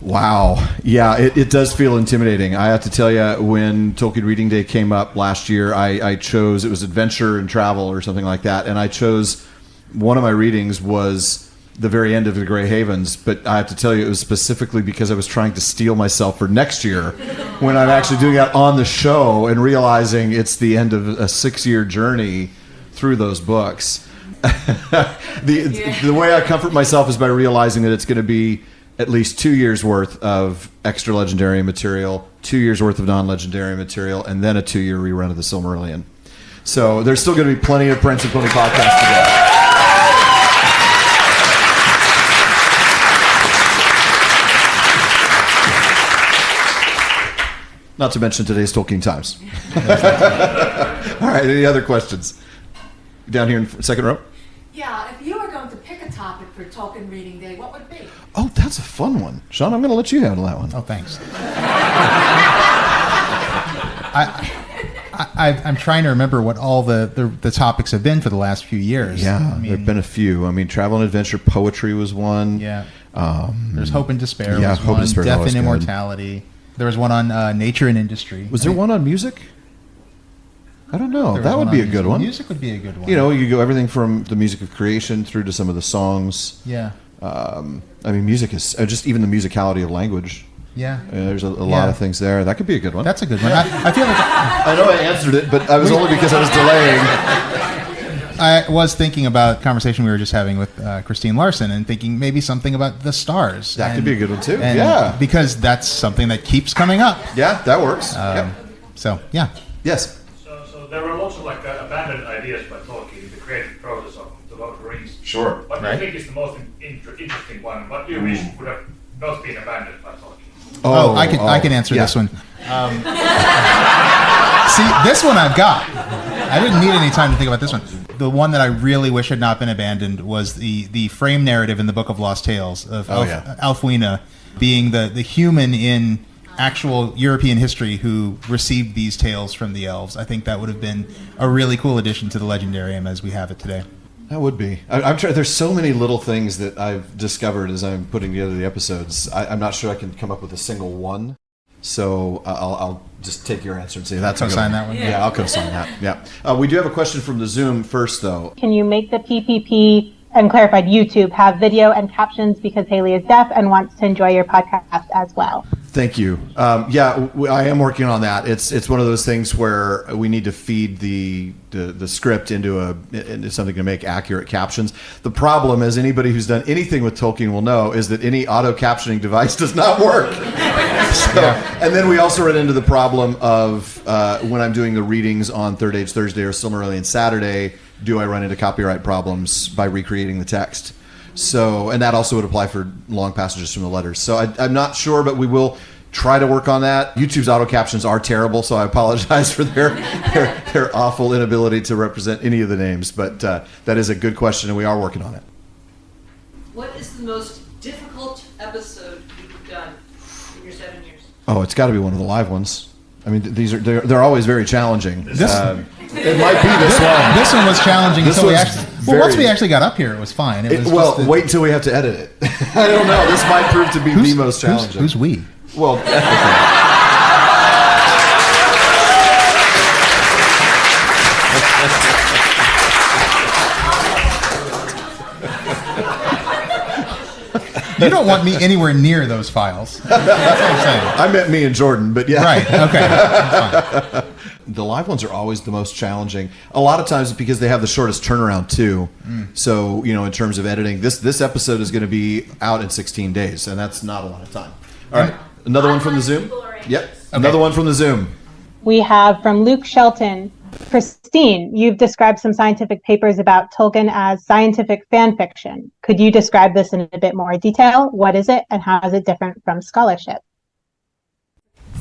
Wow. Yeah, it does feel intimidating. I have to tell you, when Tolkien Reading Day came up last year, I chose, it was adventure and travel or something like that, and I chose, one of my readings was the very end of the Grey Havens, but I have to tell you, it was specifically because I was trying to steel myself for next year when I'm actually doing that on the show and realizing it's the end of a 6-year journey through those books. The way I comfort myself is by realizing that it's going to be at least 2 years worth of extra legendary material, 2 years worth of non-legendary material, and then a 2-year rerun of the Silmarillion. So there's still going to be plenty of Prince and Pony podcasts to go. Not to mention today's Tolkien Times. All right, any other questions? Down here in second row? Yeah, if you were going to pick a topic for Tolkien Reading Day, what would it be? Oh, that's a fun one. Shawn, I'm going to let you handle that one. Oh, thanks. I'm trying to remember what all the topics have been for the last few years. Yeah, there have been a few. I mean, travel and adventure poetry was one. Yeah. There's Hope and Despair yeah, was Hope one. and Despair Death always and good. Immortality. There was one on nature and industry. Was there one on music? I don't know. There That was would be a on good one. Music would be a good one. You know, you go everything from the music of creation through to some of the songs. Yeah. I mean, music is just even the musicality of language. Yeah. There's a lot of things there. That could be a good one. That's a good one. I feel like I know I answered it, but I was only because I was delaying. I was thinking about the conversation we were just having with Kristine Larsen and thinking maybe something about the stars. That could be a good one too. And Yeah. Because that's something that keeps coming up. Yeah, that works. Yep. So, yeah. Yes. So there were lots of abandoned ideas by Tolkien in the creative process of The Lord of the Rings. Sure. What do you think is the most interesting one? What do you wish would have not been abandoned by Tolkien? Oh, I can answer this one. See, this one I've got. I didn't need any time to think about this one. The one that I really wish had not been abandoned was the frame narrative in the Book of Lost Tales of Ælfwine being the human in actual European history who received these tales from the elves. I think that would have been a really cool addition to the Legendarium as we have it today. That would be. I'm trying. There's so many little things that I've discovered as I'm putting together the episodes. I'm not sure I can come up with a single one. So I'll just take your answer and say that's a good Co-sign one. that one? Yeah, I'll co-sign that. Yeah. We do have a question from the Zoom first, though. Can you make the PPP and clarified YouTube have video and captions because Haley is deaf and wants to enjoy your podcast as well? Thank you. I am working on that. It's one of those things where we need to feed the script into something to make accurate captions. The problem, as anybody who's done anything with Tolkien will know, is that any auto captioning device does not work. And then we also run into the problem of when I'm doing the readings on Third Age Thursday or Silmarillion Saturday, do I run into copyright problems by recreating the text? So, and that also would apply for long passages from the letters. So I'm not sure, but we will try to work on that. YouTube's auto captions are terrible, so I apologize for their awful inability to represent any of the names. But that is a good question, and we are working on it. What is the most difficult episode you've done in your 7 years? Oh, it's got to be one of the live ones. I mean, they're always very challenging. It might be this one. This one was challenging until we actually. very... Well, once we actually got up here, it was fine. Wait until we have to edit it. I don't know. This might prove to be the most challenging. Who's we? Well, You don't want me anywhere near those files. That's what I'm saying. I meant me and Jordan, but yeah. Right, okay. That's fine. The live ones are always the most challenging. A lot of times because they have the shortest turnaround too. So, in terms of editing, this episode is going to be out in 16 days, and that's not a lot of time. All right, another one from the Zoom? Yep, another one from the Zoom. We have from Luke Shelton. Kristine, you've described some scientific papers about Tolkien as scientific fan fiction. Could you describe this in a bit more detail? What is it, and how is it different from scholarship?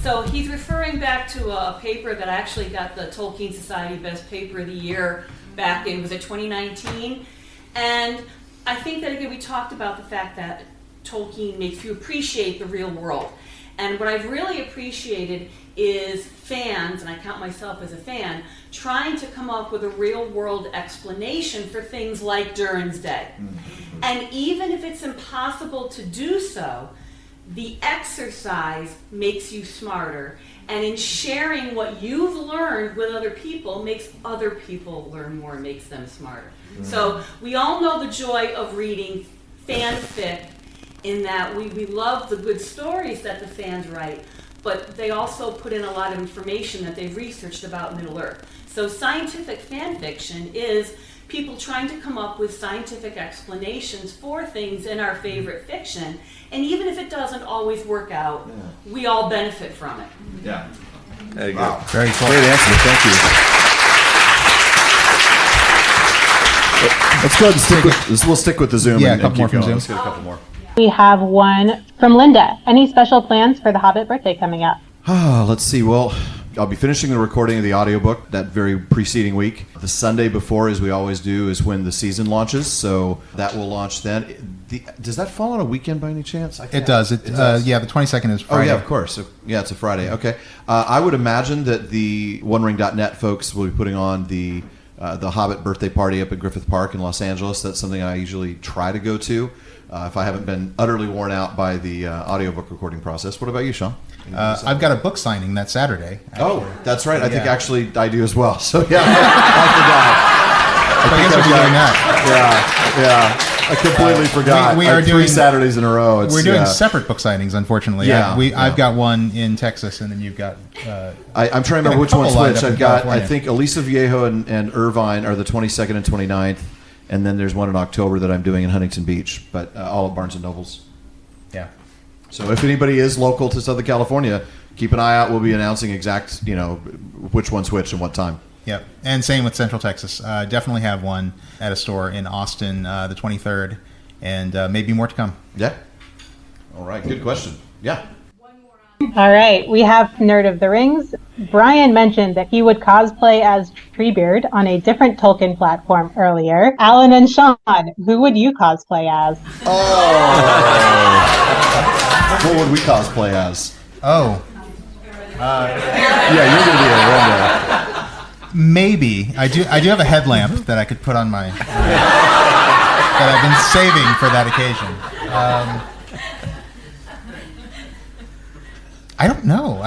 So he's referring back to a paper that actually got the Tolkien Society Best Paper of the Year back in, was it 2019? And I think that, again, we talked about the fact that Tolkien makes you appreciate the real world. And what I've really appreciated is fans, and I count myself as a fan, trying to come up with a real world explanation for things like Durin's Day. And even if it's impossible to do so, the exercise makes you smarter. And in sharing what you've learned with other people makes other people learn more, makes them smarter. So we all know the joy of reading fanfic in that we love the good stories that the fans write, but they also put in a lot of information that they've researched about Middle-earth. So scientific fan fiction is people trying to come up with scientific explanations for things in our favorite fiction, and even if it doesn't always work out, we all benefit from it. Yeah. There you Wow. go. Very cool. Great answer. Thank you. Let's go ahead and stick with. We'll stick with the Zoom. Yeah, and a couple keep more from going. Zoom. Let's get a couple more. We have one from Linda. Any special plans for the Hobbit birthday coming up? Let's see. Well, I'll be finishing the recording of the audiobook that very preceding week. The Sunday before, as we always do, is when the season launches. So that will launch then. Does that fall on a weekend by any chance? It does. It does. Yeah, the 22nd is Friday. Oh, yeah, of course. Yeah, it's a Friday. Okay. I would imagine that the OneRing.net folks will be putting on the Hobbit birthday party up at Griffith Park in Los Angeles. That's something I usually try to go to if I haven't been utterly worn out by the audiobook recording process. What about you, Shawn? I've got a book signing that Saturday. Actually. Oh, that's right. I think Yeah. actually I do as well. So yeah, I forgot. I guess we'll be doing that. Yeah. I completely forgot. we are Like doing 3 Saturdays in a row. We're doing separate book signings, unfortunately. Yeah, I've got one in Texas, and then you've got. I'm trying to remember which one's which. I've got, I think, Aliso Viejo and Irvine are the 22nd and 29th, and then there's one in October that I'm doing in Huntington Beach, but all at Barnes & Nobles. Yeah. So if anybody is local to Southern California, keep an eye out. We'll be announcing exact, which one's which and what time. Yep. And same with Central Texas. Definitely have one at a store in Austin the 23rd, and maybe more to come. Yeah. All right. Good question. Yeah. All right, we have Nerd of the Rings. Brian mentioned that he would cosplay as Treebeard on a different Tolkien platform earlier. Alan and Shawn, who would you cosplay as? What would we cosplay as? Oh. Yeah, you're going to be a Rendo. Maybe. I do have a headlamp that I could put on my... that I've been saving for that occasion. I don't know.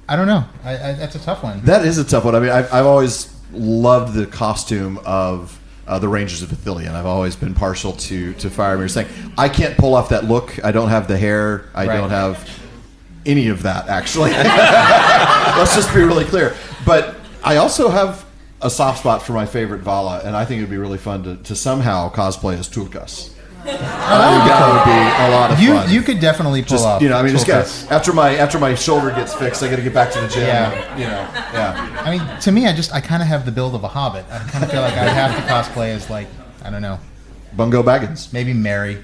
I don't know. That's a tough one. That is a tough one. I mean, I've always loved the costume of the Rangers of Ithilien. I've always been partial to Faramir's thing. I can't pull off that look. I don't have the hair. I don't have any of that, actually. Let's just be really clear. But I also have a soft spot for my favorite Vala, and I think it would be really fun to somehow cosplay as Tulkas. That would be a lot of fun. You could definitely pull off. Just after my shoulder gets fixed, I got to get back to the gym. Yeah. I mean, to me, I kind of have the build of a hobbit. I kind of feel like I'd have to cosplay as I don't know, Bungo Baggins. Maybe Merry.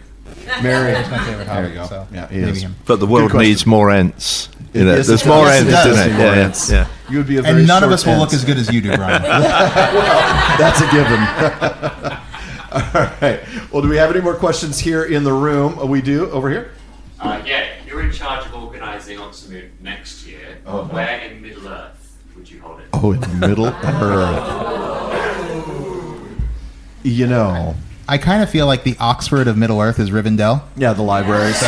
Merry is my favorite hobbit. There you go. So yeah, maybe him. But the world needs more Ents. Yes, there's more Ents, isn't it? Yeah. You would be a very and none of short us will Ent. look as good as you do, Brian. Well, that's a given. All right. Well, do we have any more questions here in the room? We do over here. Yeah, you're in charge of organising Oxonmoot next year. Oh. Where in Middle Earth would you hold it? Oh, in Middle Earth. I kind of feel like the Oxford of Middle Earth is Rivendell. Yeah, the library. So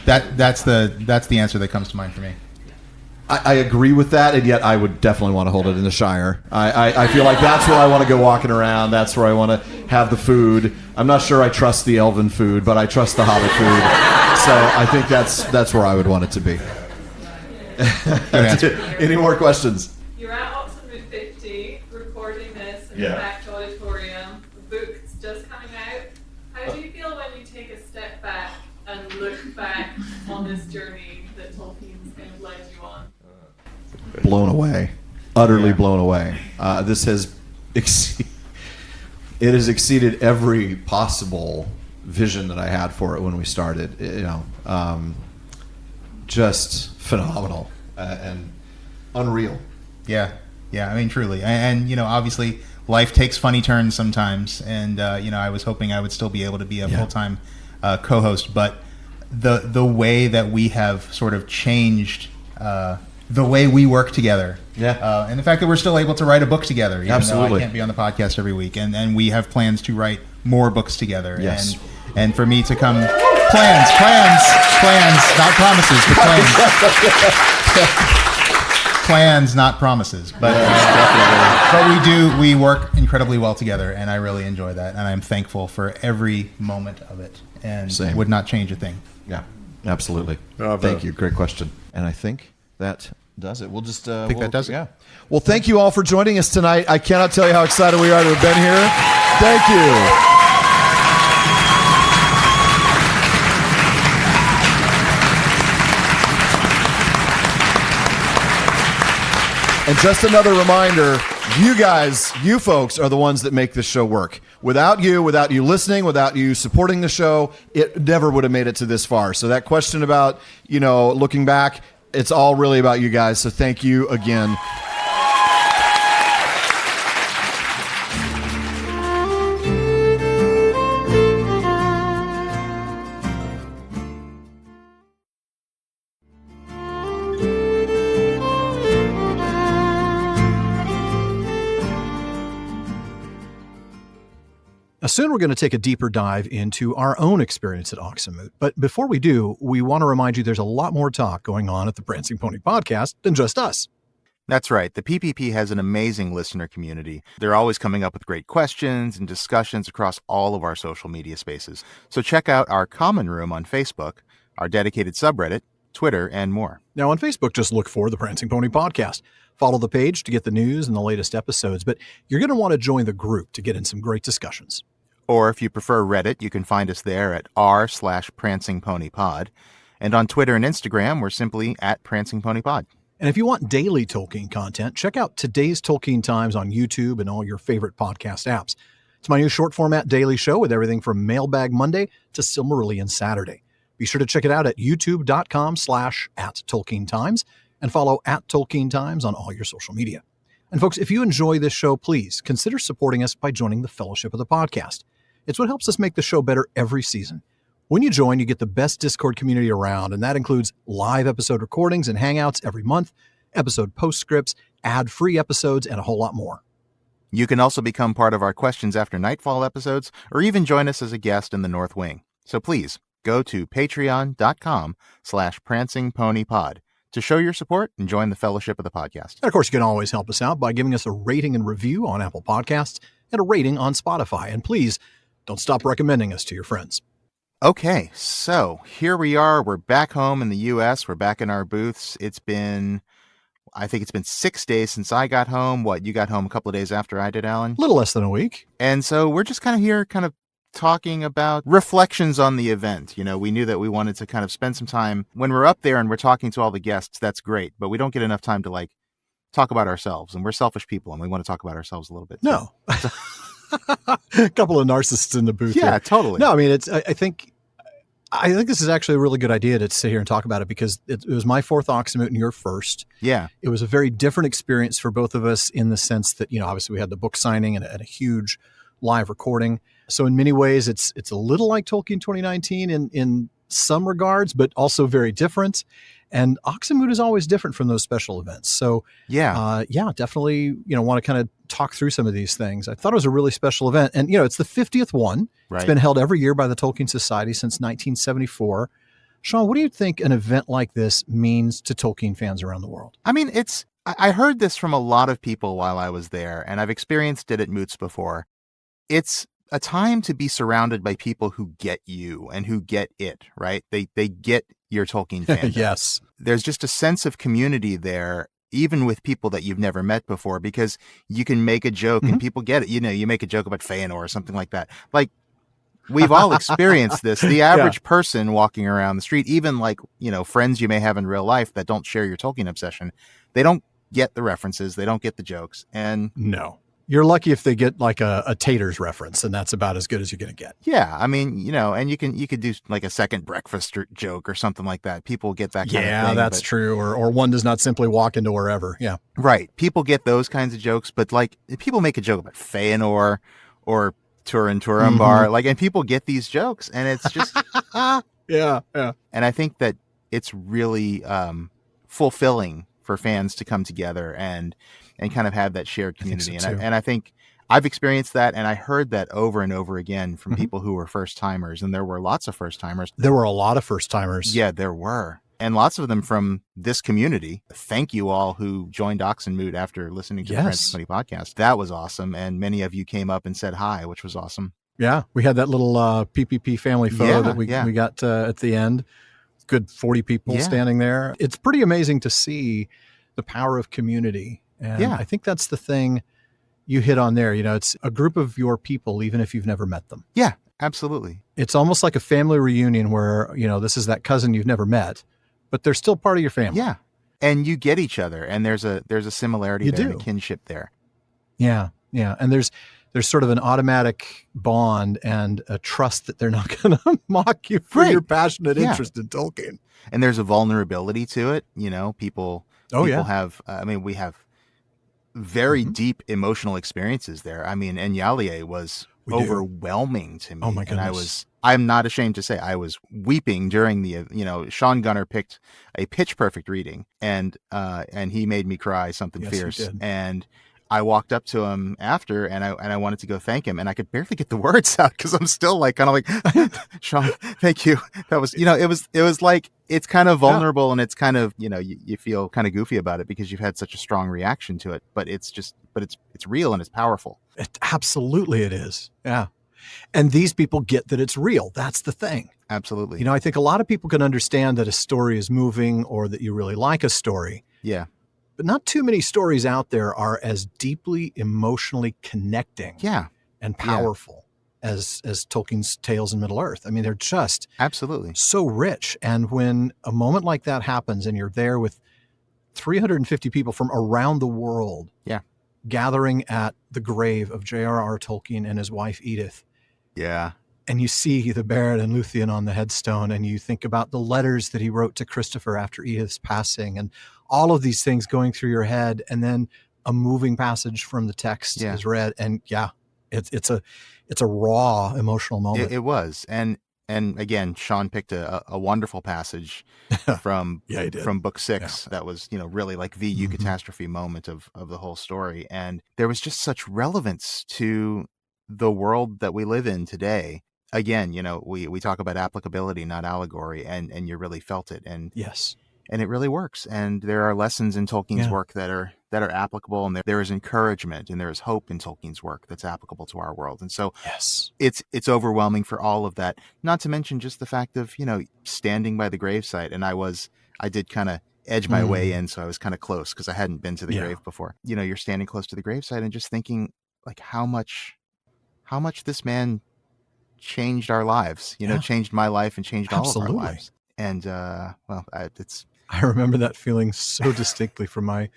that's the answer that comes to mind for me. I agree with that, and yet I would definitely want to hold it in the Shire. I feel like that's where I want to go walking around. That's where I want to have the food. I'm not sure I trust the elven food, but I trust the Hobbit food. So I think that's where I would want it to be. Good answer. Any more questions? You're at Oxonmoot 50, recording this in Yeah. the Packed Auditorium. The book's just coming out. How do you feel when you take a step back and look back on this journey that Tolkien's kind of led you on? Blown away, utterly blown away. This has exceeded every possible vision that I had for it when we started. Just phenomenal and unreal. Yeah. I mean, truly, and obviously, life takes funny turns sometimes, and I was hoping I would still be able to be a full-time co-host, but the way that we have sort of changed. The way we work together, and the fact that we're still able to write a book together, even though I can't be on the podcast every week, and we have plans to write more books together. Yes. And for me to come, plans, not promises, but plans. plans, not promises. But we work incredibly well together, and I really enjoy that, and I'm thankful for every moment of it, and Same. would not change a thing. Yeah, absolutely. Thank you. Great question. And I think that does it. We'll just that does it. Yeah. Well, thank you all for joining us tonight. I cannot tell you how excited we are to have been here. Thank you. And just another reminder, you folks are the ones that make this show work. Without you listening, without you supporting the show, it never would have made it to this far. So that question about, looking back, it's all really about you guys. So thank you again. Soon we're going to take a deeper dive into our own experience at Oxonmoot. But before we do, we want to remind you there's a lot more talk going on at the Prancing Pony podcast than just us. That's right. The PPP has an amazing listener community. They're always coming up with great questions and discussions across all of our social media spaces. So check out our common room on Facebook, our dedicated subreddit, Twitter, and more. Now on Facebook, just look for the Prancing Pony podcast. Follow the page to get the news and the latest episodes, but you're going to want to join the group to get in some great discussions. Or if you prefer Reddit, you can find us there at r/prancingponypod. And on Twitter and Instagram, we're simply at prancingponypod. And if you want daily Tolkien content, check out Today's Tolkien Times on YouTube and all your favorite podcast apps. It's my new short format daily show with everything from Mailbag Monday to Silmarillion Saturday. Be sure to check it out at youtube.com/@TolkienTimes and follow @TolkienTimes on all your social media. And folks, if you enjoy this show, please consider supporting us by joining the Fellowship of the Podcast. It's what helps us make the show better every season. When you join, you get the best Discord community around, and that includes live episode recordings and hangouts every month, episode postscripts, ad-free episodes, and a whole lot more. You can also become part of our Questions After Nightfall episodes, or even join us as a guest in the North Wing. So please, go to patreon.com/prancingponypod to show your support and join the Fellowship of the Podcast. And of course, you can always help us out by giving us a rating and review on Apple Podcasts and a rating on Spotify. And please, don't stop recommending us to your friends. Okay, so here we are. We're back home in the U.S. We're back in our booths. I think it's been 6 days since I got home. What, you got home a couple of days after I did, Alan? A little less than a week. And so we're just kind of here, kind of talking about reflections on the event. We knew that we wanted to kind of spend some time when we're up there and we're talking to all the guests. That's great, but we don't get enough time to talk about ourselves, and we're selfish people and we want to talk about ourselves a little bit. No. A couple of narcissists in the booth. Yeah, here. Totally. No, I mean, I think this is actually a really good idea to sit here and talk about it, because it was my fourth Oxonmoot and your first. Yeah. It was a very different experience for both of us in the sense that, obviously we had the book signing and a huge live recording. So in many ways, it's a little like Tolkien 2019 in some regards, but also very different. And Oxonmoot is always different from those special events. So definitely, want to kind of talk through some of these things. I thought it was a really special event. And, it's the 50th one. Right. It's been held every year by the Tolkien Society since 1974. Shawn, what do you think an event like this means to Tolkien fans around the world? I mean, I heard this from a lot of people while I was there, and I've experienced it at Moots before. It's a time to be surrounded by people who get you and who get it, right? They get your Tolkien fandom. Yes. There's just a sense of community there, even with people that you've never met before, because you can make a joke and people get it. You make a joke about Feanor or something like that. We've all experienced this. The average person walking around the street, even friends you may have in real life that don't share your Tolkien obsession, they don't get the references. They don't get the jokes. And no. You're lucky if they get a Taters reference, and that's about as good as you're going to get. Yeah, I mean, and you could do a second breakfast joke or something like that. People get that kind of thing. Yeah, that's true. Or one does not simply walk into wherever. Yeah. Right. People get those kinds of jokes, but people make a joke about Feanor or Turin Turambar, and people get these jokes, and it's just yeah. And I think that it's really fulfilling for fans to come together and kind of have that shared community. And I think I've experienced that, and I heard that over and over again from people who were first timers, and there were lots of first timers. There were a lot of first timers. Yeah, there were. And lots of them from this community. Thank you all who joined Oxonmoot after listening to the Francis Money podcast. That was awesome. And many of you came up and said hi, which was awesome. Yeah. We had that little PPP family photo that we got at the end. Good 40 people standing there. It's pretty amazing to see the power of community. And I think that's the thing you hit on there. You know, it's a group of your people, even if you've never met them. Yeah, absolutely. It's almost like a family reunion where, you know, this is that cousin you've never met, but they're still part of your family. Yeah. And you get each other, and there's a similarity there, and a kinship there. Yeah. Yeah. And there's sort of an automatic bond and a trust that they're not going to mock you for your passionate interest in Tolkien. And there's a vulnerability to it. You know, people have, we have very deep emotional experiences there. I mean, Enyalié was overwhelming to me. Oh my goodness. And I'm not ashamed to say I was weeping during the, Shawn Gunner picked a pitch perfect reading, and he made me cry something fierce. And I walked up to him after, and I wanted to go thank him, and I could barely get the words out because I'm still Shawn, thank you. That was, it was like, it's kind of vulnerable, and it's kind of, you feel kind of goofy about it because you've had such a strong reaction to it, but it's real and it's powerful. Absolutely it is. Yeah. And these people get that it's real. That's the thing. Absolutely. I think a lot of people can understand that a story is moving or that you really like a story. Yeah. But not too many stories out there are as deeply emotionally connecting and powerful as Tolkien's Tales in Middle-earth. I mean, they're just absolutely so rich. And when a moment like that happens and you're there with 350 people from around the world gathering at the grave of J.R.R. Tolkien and his wife Edith. Yeah. And you see the Baron and Luthien on the headstone, and you think about the letters that he wrote to Christopher after Edith's passing, and all of these things going through your head, and then a moving passage from the text is read, and it's a raw emotional moment. It was, and again, Shawn picked a wonderful passage from book 6 that was really like the eucatastrophe moment of the whole story, and there was just such relevance to the world that we live in today. Again, we talk about applicability, not allegory, and you really felt it. And and it really works. And there are lessons in Tolkien's work that are applicable, and there is encouragement and there is hope in Tolkien's work that's applicable to our world. And so it's overwhelming for all of that. Not to mention just the fact of, standing by the gravesite. And I did kind of edge my way in, so I was kind of close because I hadn't been to the grave before. You're standing close to the gravesite and just thinking like how much this man changed our lives, changed my life and changed all of our lives. And I remember that feeling so distinctly from my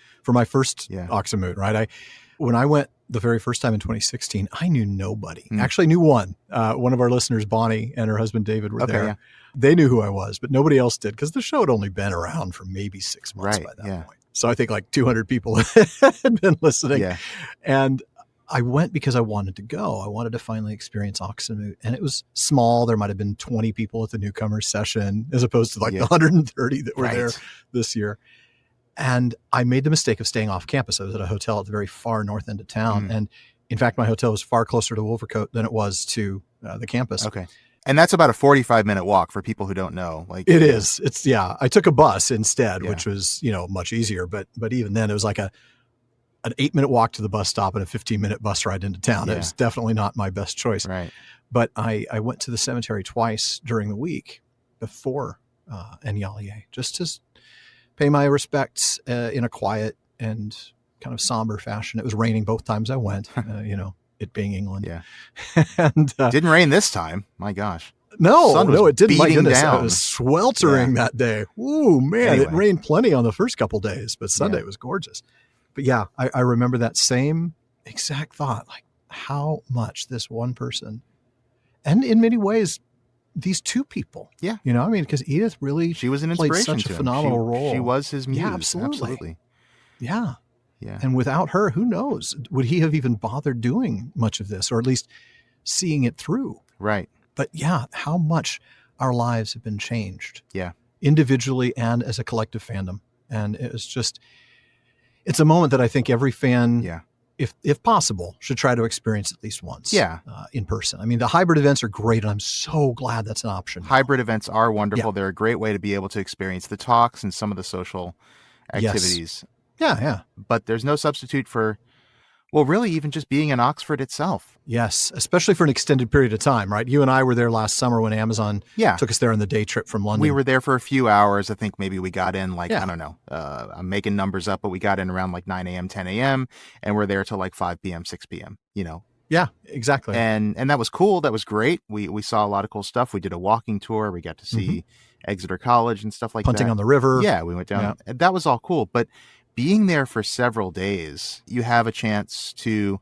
first Oxonmoot, right? When I went the very first time in 2016, I knew nobody. Actually knew one of our listeners, Bonnie, and her husband David were there. Yeah. They knew who I was, but nobody else did because the show had only been around for maybe 6 months by that point. So I think like 200 people had been listening. Yeah. And I went because I wanted to go. I wanted to finally experience Oxonmoot. And it was small. There might have been 20 people at the newcomer session as opposed to like the 130 that were there this year. And I made the mistake of staying off campus. I was at a hotel at the very far north end of town. And in fact, my hotel was far closer to Wolvercote than it was to the campus. Okay. And that's about a 45-minute walk for people who don't know. Like it is. It's I took a bus instead, which was, much easier. But even then it was like an 8-minute walk to the bus stop and a 15-minute bus ride into town. It was definitely not my best choice. Right. But I went to the cemetery twice during the week before Enyalié, just to pay my respects in a quiet and kind of somber fashion. It was raining both times I went, it being England. Yeah. And didn't rain this time. My gosh. No, it didn't. My goodness, down. It was sweltering that day. Ooh, man, It rained plenty on the first couple days, but Sunday was gorgeous. But I remember that same exact thought, like how much this one person, and in many ways, these two people. Yeah. Because Edith really, she was an played inspiration such to a phenomenal role. She was his muse. Yeah, absolutely. Yeah. Yeah. And without her, who knows? Would he have even bothered doing much of this, or at least seeing it through? Right. But how much our lives have been changed. Yeah. Individually and as a collective fandom. And it was just, it's a moment that I think every fan if possible, should try to experience at least once. Yeah. In person. I mean, the hybrid events are great, and I'm so glad that's an option. Hybrid events are wonderful. Yeah. They're a great way to be able to experience the talks and some of the social activities. Yeah. But there's no substitute for, well, really even just being in Oxford itself. Yes, especially for an extended period of time, right? You and I were there last summer when Amazon took us there on the day trip from London. We were there for a few hours. I think maybe we got in I don't know, I'm making numbers up, but we got in around like 9 a.m., 10 a.m., and we're there till like 5 p.m., 6 p.m., Yeah, exactly. And that was cool. That was great. We saw a lot of cool stuff. We did a walking tour. We got to see Exeter College and stuff like that. Punting on the river. Yeah, we went down. Yeah. That was all cool. But being there for several days, you have a chance to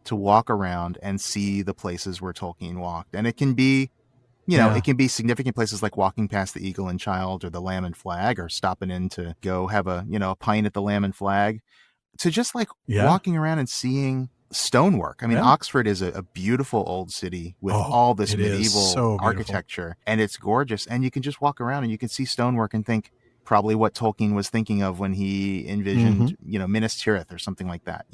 walk around and see the places where Tolkien walked. And it can be, it can be significant places like walking past the Eagle and Child or the Lamb and Flag, or stopping in to go have a pint at the Lamb and Flag, to just walking around and seeing stonework. I mean, Oxford is a beautiful old city with all this medieval architecture, and it's gorgeous. And you can just walk around and you can see stonework and think probably what Tolkien was thinking of when he envisioned, Minas Tirith or something like that.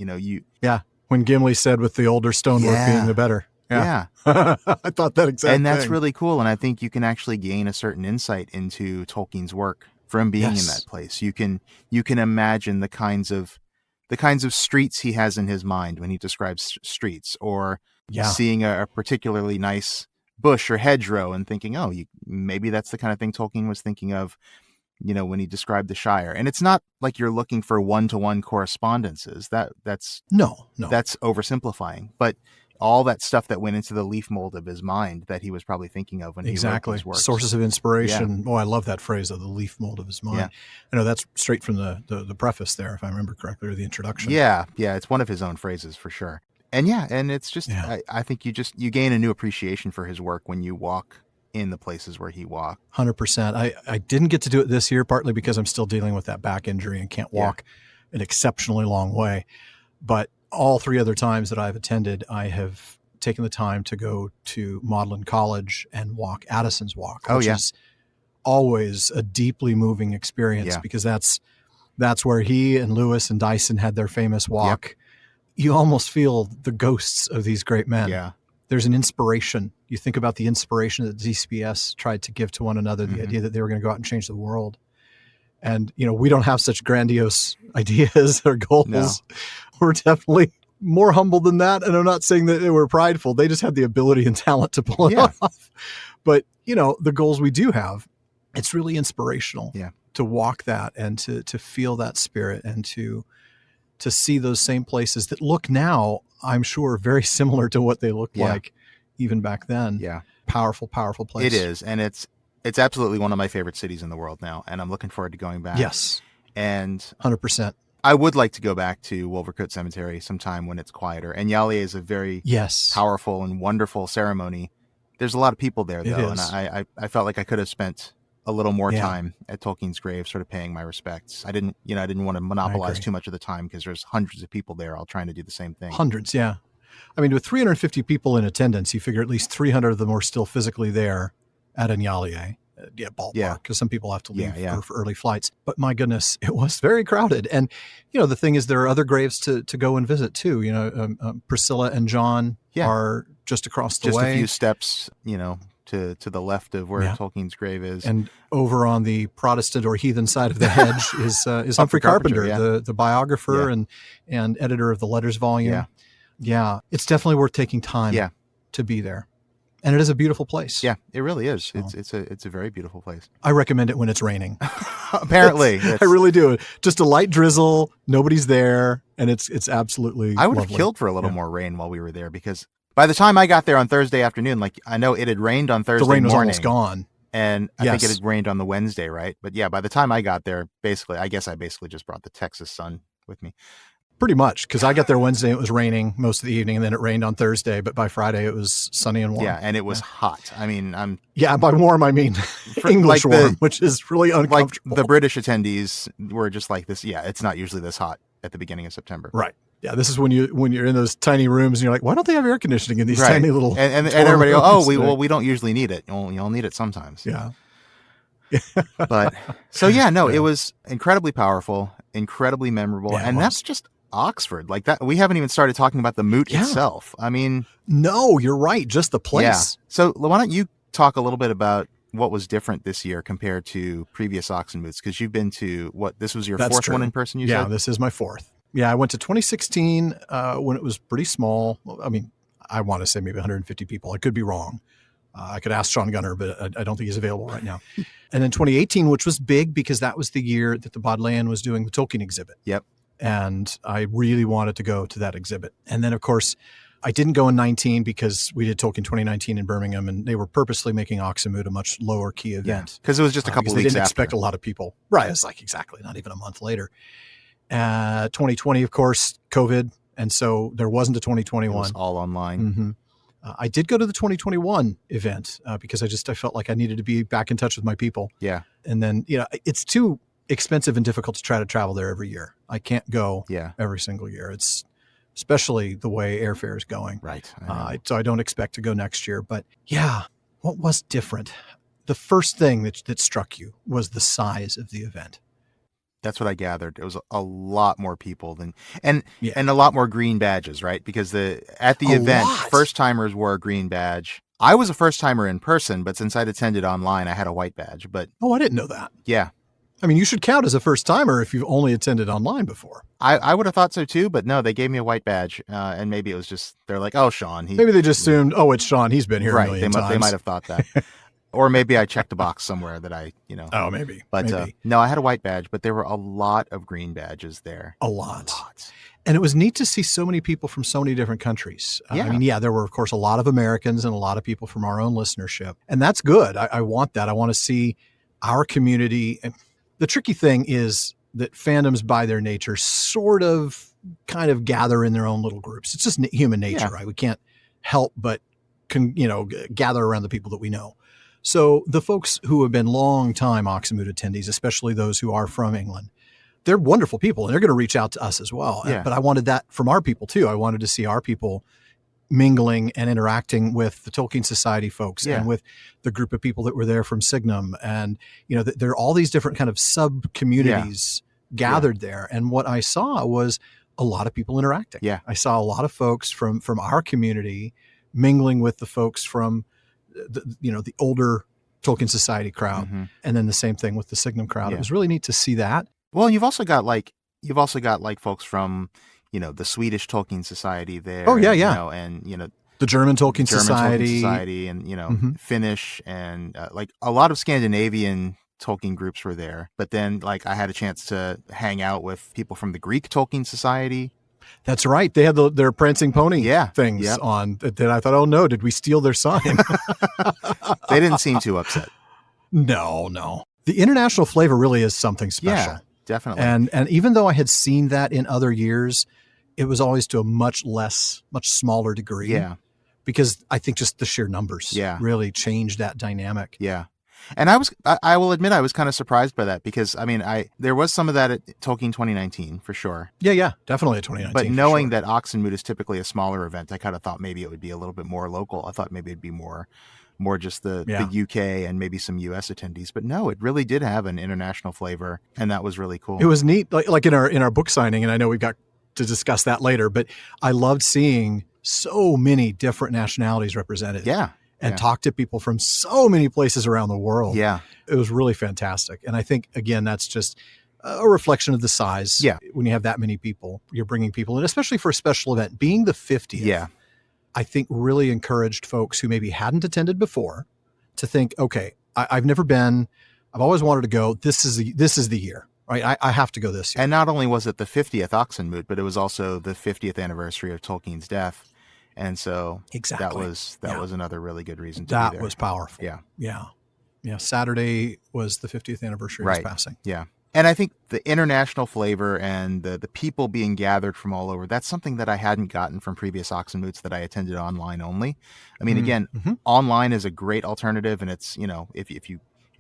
When Gimli said with the older stonework being the better. Yeah. I thought that exactly. And that's really cool. And I think you can actually gain a certain insight into Tolkien's work from being in that place. You can imagine the kinds of streets he has in his mind when he describes streets, or seeing a particularly nice bush or hedgerow and thinking, maybe that's the kind of thing Tolkien was thinking of, when he described the Shire. And it's not like you're looking for one-to-one correspondences. That's oversimplifying. But all that stuff that went into the leaf mold of his mind that he was probably thinking of when he wrote his works. Sources of inspiration. Yeah. Oh, I love that phrase, of the leaf mold of his mind. Yeah. I know that's straight from the preface there, if I remember correctly, or the introduction. Yeah. It's one of his own phrases for sure. And it's just, I think you gain a new appreciation for his work when you walk in the places where he walked. 100%. I didn't get to do it this year, partly because I'm still dealing with that back injury and can't walk an exceptionally long way. But all 3 other times that I've attended, I have taken the time to go to Magdalen College and walk Addison's Walk, which is always a deeply moving experience, because that's where he and Lewis and Dyson had their famous walk. Yep. You almost feel the ghosts of these great men. Yeah. There's an inspiration. You think about the inspiration that DCPS tried to give to one another, the idea that they were going to go out and change the world. And, we don't have such grandiose ideas or goals. No. We're definitely more humble than that. And I'm not saying that they were prideful. They just had the ability and talent to pull it off. But, the goals we do have, it's really inspirational to walk that and to feel that spirit and to see those same places that look now, I'm sure, very similar to what they looked like even back then. Yeah. Powerful, powerful place. It is. And it's absolutely one of my favorite cities in the world now. And I'm looking forward to going back. Yes. And 100%. I would like to go back to Wolvercote Cemetery sometime when it's quieter. And Yali is a very powerful and wonderful ceremony. There's a lot of people there, though. And I felt like I could have spent a little more time at Tolkien's grave, sort of paying my respects. I didn't want to monopolize too much of the time because there's hundreds of people there all trying to do the same thing. Hundreds, yeah. I mean, with 350 people in attendance, you figure at least 300 of them are still physically there at Anyalier. Ballpark, because some people have to leave for early flights. But my goodness, it was very crowded. And, the thing is, there are other graves to go and visit too. Priscilla and John are just across the way. Just a few steps, to the left of where Tolkien's grave is. And over on the Protestant or heathen side of the hedge is Humphrey Carpenter, the biographer and editor of the Letters volume. Yeah. It's definitely worth taking time to be there. And it is a beautiful place. Yeah, it really is. So. It's a very beautiful place. I recommend it when it's raining. Apparently. I really do. Just a light drizzle, nobody's there, and it's absolutely I would have killed for a little more rain while we were there, because by the time I got there on Thursday afternoon, I know it had rained on Thursday morning. The rain was almost gone. And I think it had rained on the Wednesday, right? But yeah, by the time I got there, I guess I just brought the Texas sun with me. Pretty much, because I got there Wednesday, it was raining most of the evening, and then it rained on Thursday. But by Friday, it was sunny and warm. Yeah, and it was hot. I mean, by warm, I mean English warm, which is really uncomfortable. The British attendees were just like this. Yeah, it's not usually this hot at the beginning of September. Right. Yeah, this is when you're in those tiny rooms and you're like, why don't they have air conditioning in these tiny little and everybody goes, we don't usually need it. You'll need it sometimes. Yeah. But so it was incredibly powerful, incredibly memorable, and that's just Oxford. Like that, we haven't even started talking about the moot itself. I mean, no, you're right. Just the place. Yeah. So why don't you talk a little bit about what was different this year compared to previous Oxonmoots? Because you've been to this was your fourth one in person, you said? Yeah, this is my fourth. Yeah, I went to 2016 when it was pretty small. I mean, I want to say maybe 150 people. I could be wrong. I could ask Shawn Gunner, but I don't think he's available right now. And then 2018, which was big because that was the year that the Bodleian was doing the Tolkien exhibit. Yep. And I really wanted to go to that exhibit. And then, of course, I didn't go in 19 because we did Tolkien 2019 in Birmingham, and they were purposely making Oxonmoot a much lower key event. Because it was just a couple weeks They didn't after. expect a lot of people. Right. It's like exactly, not even a month later. 2020, of course, COVID. And so there wasn't a 2021. It was all online. Mm-hmm. I did go to the 2021 event because I felt like I needed to be back in touch with my people. Yeah. And then, it's too expensive and difficult to try to travel there every year. I can't go every single year. It's especially the way airfare is going. Right. So I don't expect to go next year. But yeah, what was different? The first thing that struck you was the size of the event. That's what I gathered. It was a lot more people and a lot more green badges, right? Because at the event, first timers wore a green badge. I was a first timer in person, but since I'd attended online, I had a white badge. But I didn't know that. Yeah. I mean, you should count as a first timer if you've only attended online before. I would have thought so too, but no, they gave me a white badge, and maybe it was just they're like, oh, Shawn. Maybe they just assumed, it's Shawn. He's been here a million times. They might have thought that. Or maybe I checked a box somewhere that I. Oh, maybe. But maybe. No, I had a white badge, but there were a lot of green badges there. A lot. And it was neat to see so many people from so many different countries. There were, of course, a lot of Americans and a lot of people from our own listenership. And that's good. I want that. I want to see our community. The tricky thing is that fandoms by their nature sort of kind of gather in their own little groups. It's just human nature, right? We can't help but gather around the people that we know. So the folks who have been long-time Oxonmoot attendees, especially those who are from England, they're wonderful people, and they're going to reach out to us as well. Yeah. But I wanted that from our people, too. I wanted to see our people mingling and interacting with the Tolkien Society folks and with the group of people that were there from Signum. And, there are all these different kind of sub-communities gathered there. And what I saw was a lot of people interacting. Yeah. I saw a lot of folks from our community mingling with the folks from the older Tolkien Society crowd, and then the same thing with the Signum crowd. It was really neat to see that. Well, you've also got folks from the Swedish Tolkien Society there. Oh yeah. And the German Tolkien Society, and Finnish, and a lot of Scandinavian Tolkien groups were there. But then I had a chance to hang out with people from the Greek Tolkien Society. That's right. They had their prancing pony things on that I thought, oh no, did we steal their sign? They didn't seem too upset. No. The international flavor really is something special. Yeah, definitely. And even though I had seen that in other years, it was always to a much smaller degree. Yeah. Because I think just the sheer numbers really changed that dynamic. Yeah. And I will admit I was kind of surprised by that because there was some of that at Tolkien 2019 for sure. Yeah, definitely at 2019. But knowing that Oxonmoot is typically a smaller event, I kind of thought maybe it would be a little bit more local. I thought maybe it'd be more just the UK and maybe some US attendees. But no, it really did have an international flavor, and that was really cool. It was neat, like in our book signing, and I know we've got to discuss that later. But I loved seeing so many different nationalities represented. Yeah. And talk to people from so many places around the world. Yeah. It was really fantastic. And I think, again, that's just a reflection of the size. Yeah. When you have that many people, you're bringing people in, especially for a special event. Being the 50th, I think really encouraged folks who maybe hadn't attended before to think, okay, I've never been, I've always wanted to go. This is the year. Right? I have to go this year. And not only was it the 50th Oxonmoot, but it was also the 50th anniversary of Tolkien's death. And so that was another really good reason to be there. That was powerful. Yeah. Saturday was the 50th anniversary of his passing. Yeah. And I think the international flavor and the people being gathered from all over, that's something that I hadn't gotten from previous Oxonmoots that I attended online only. I mean, again, online is a great alternative. And it's, if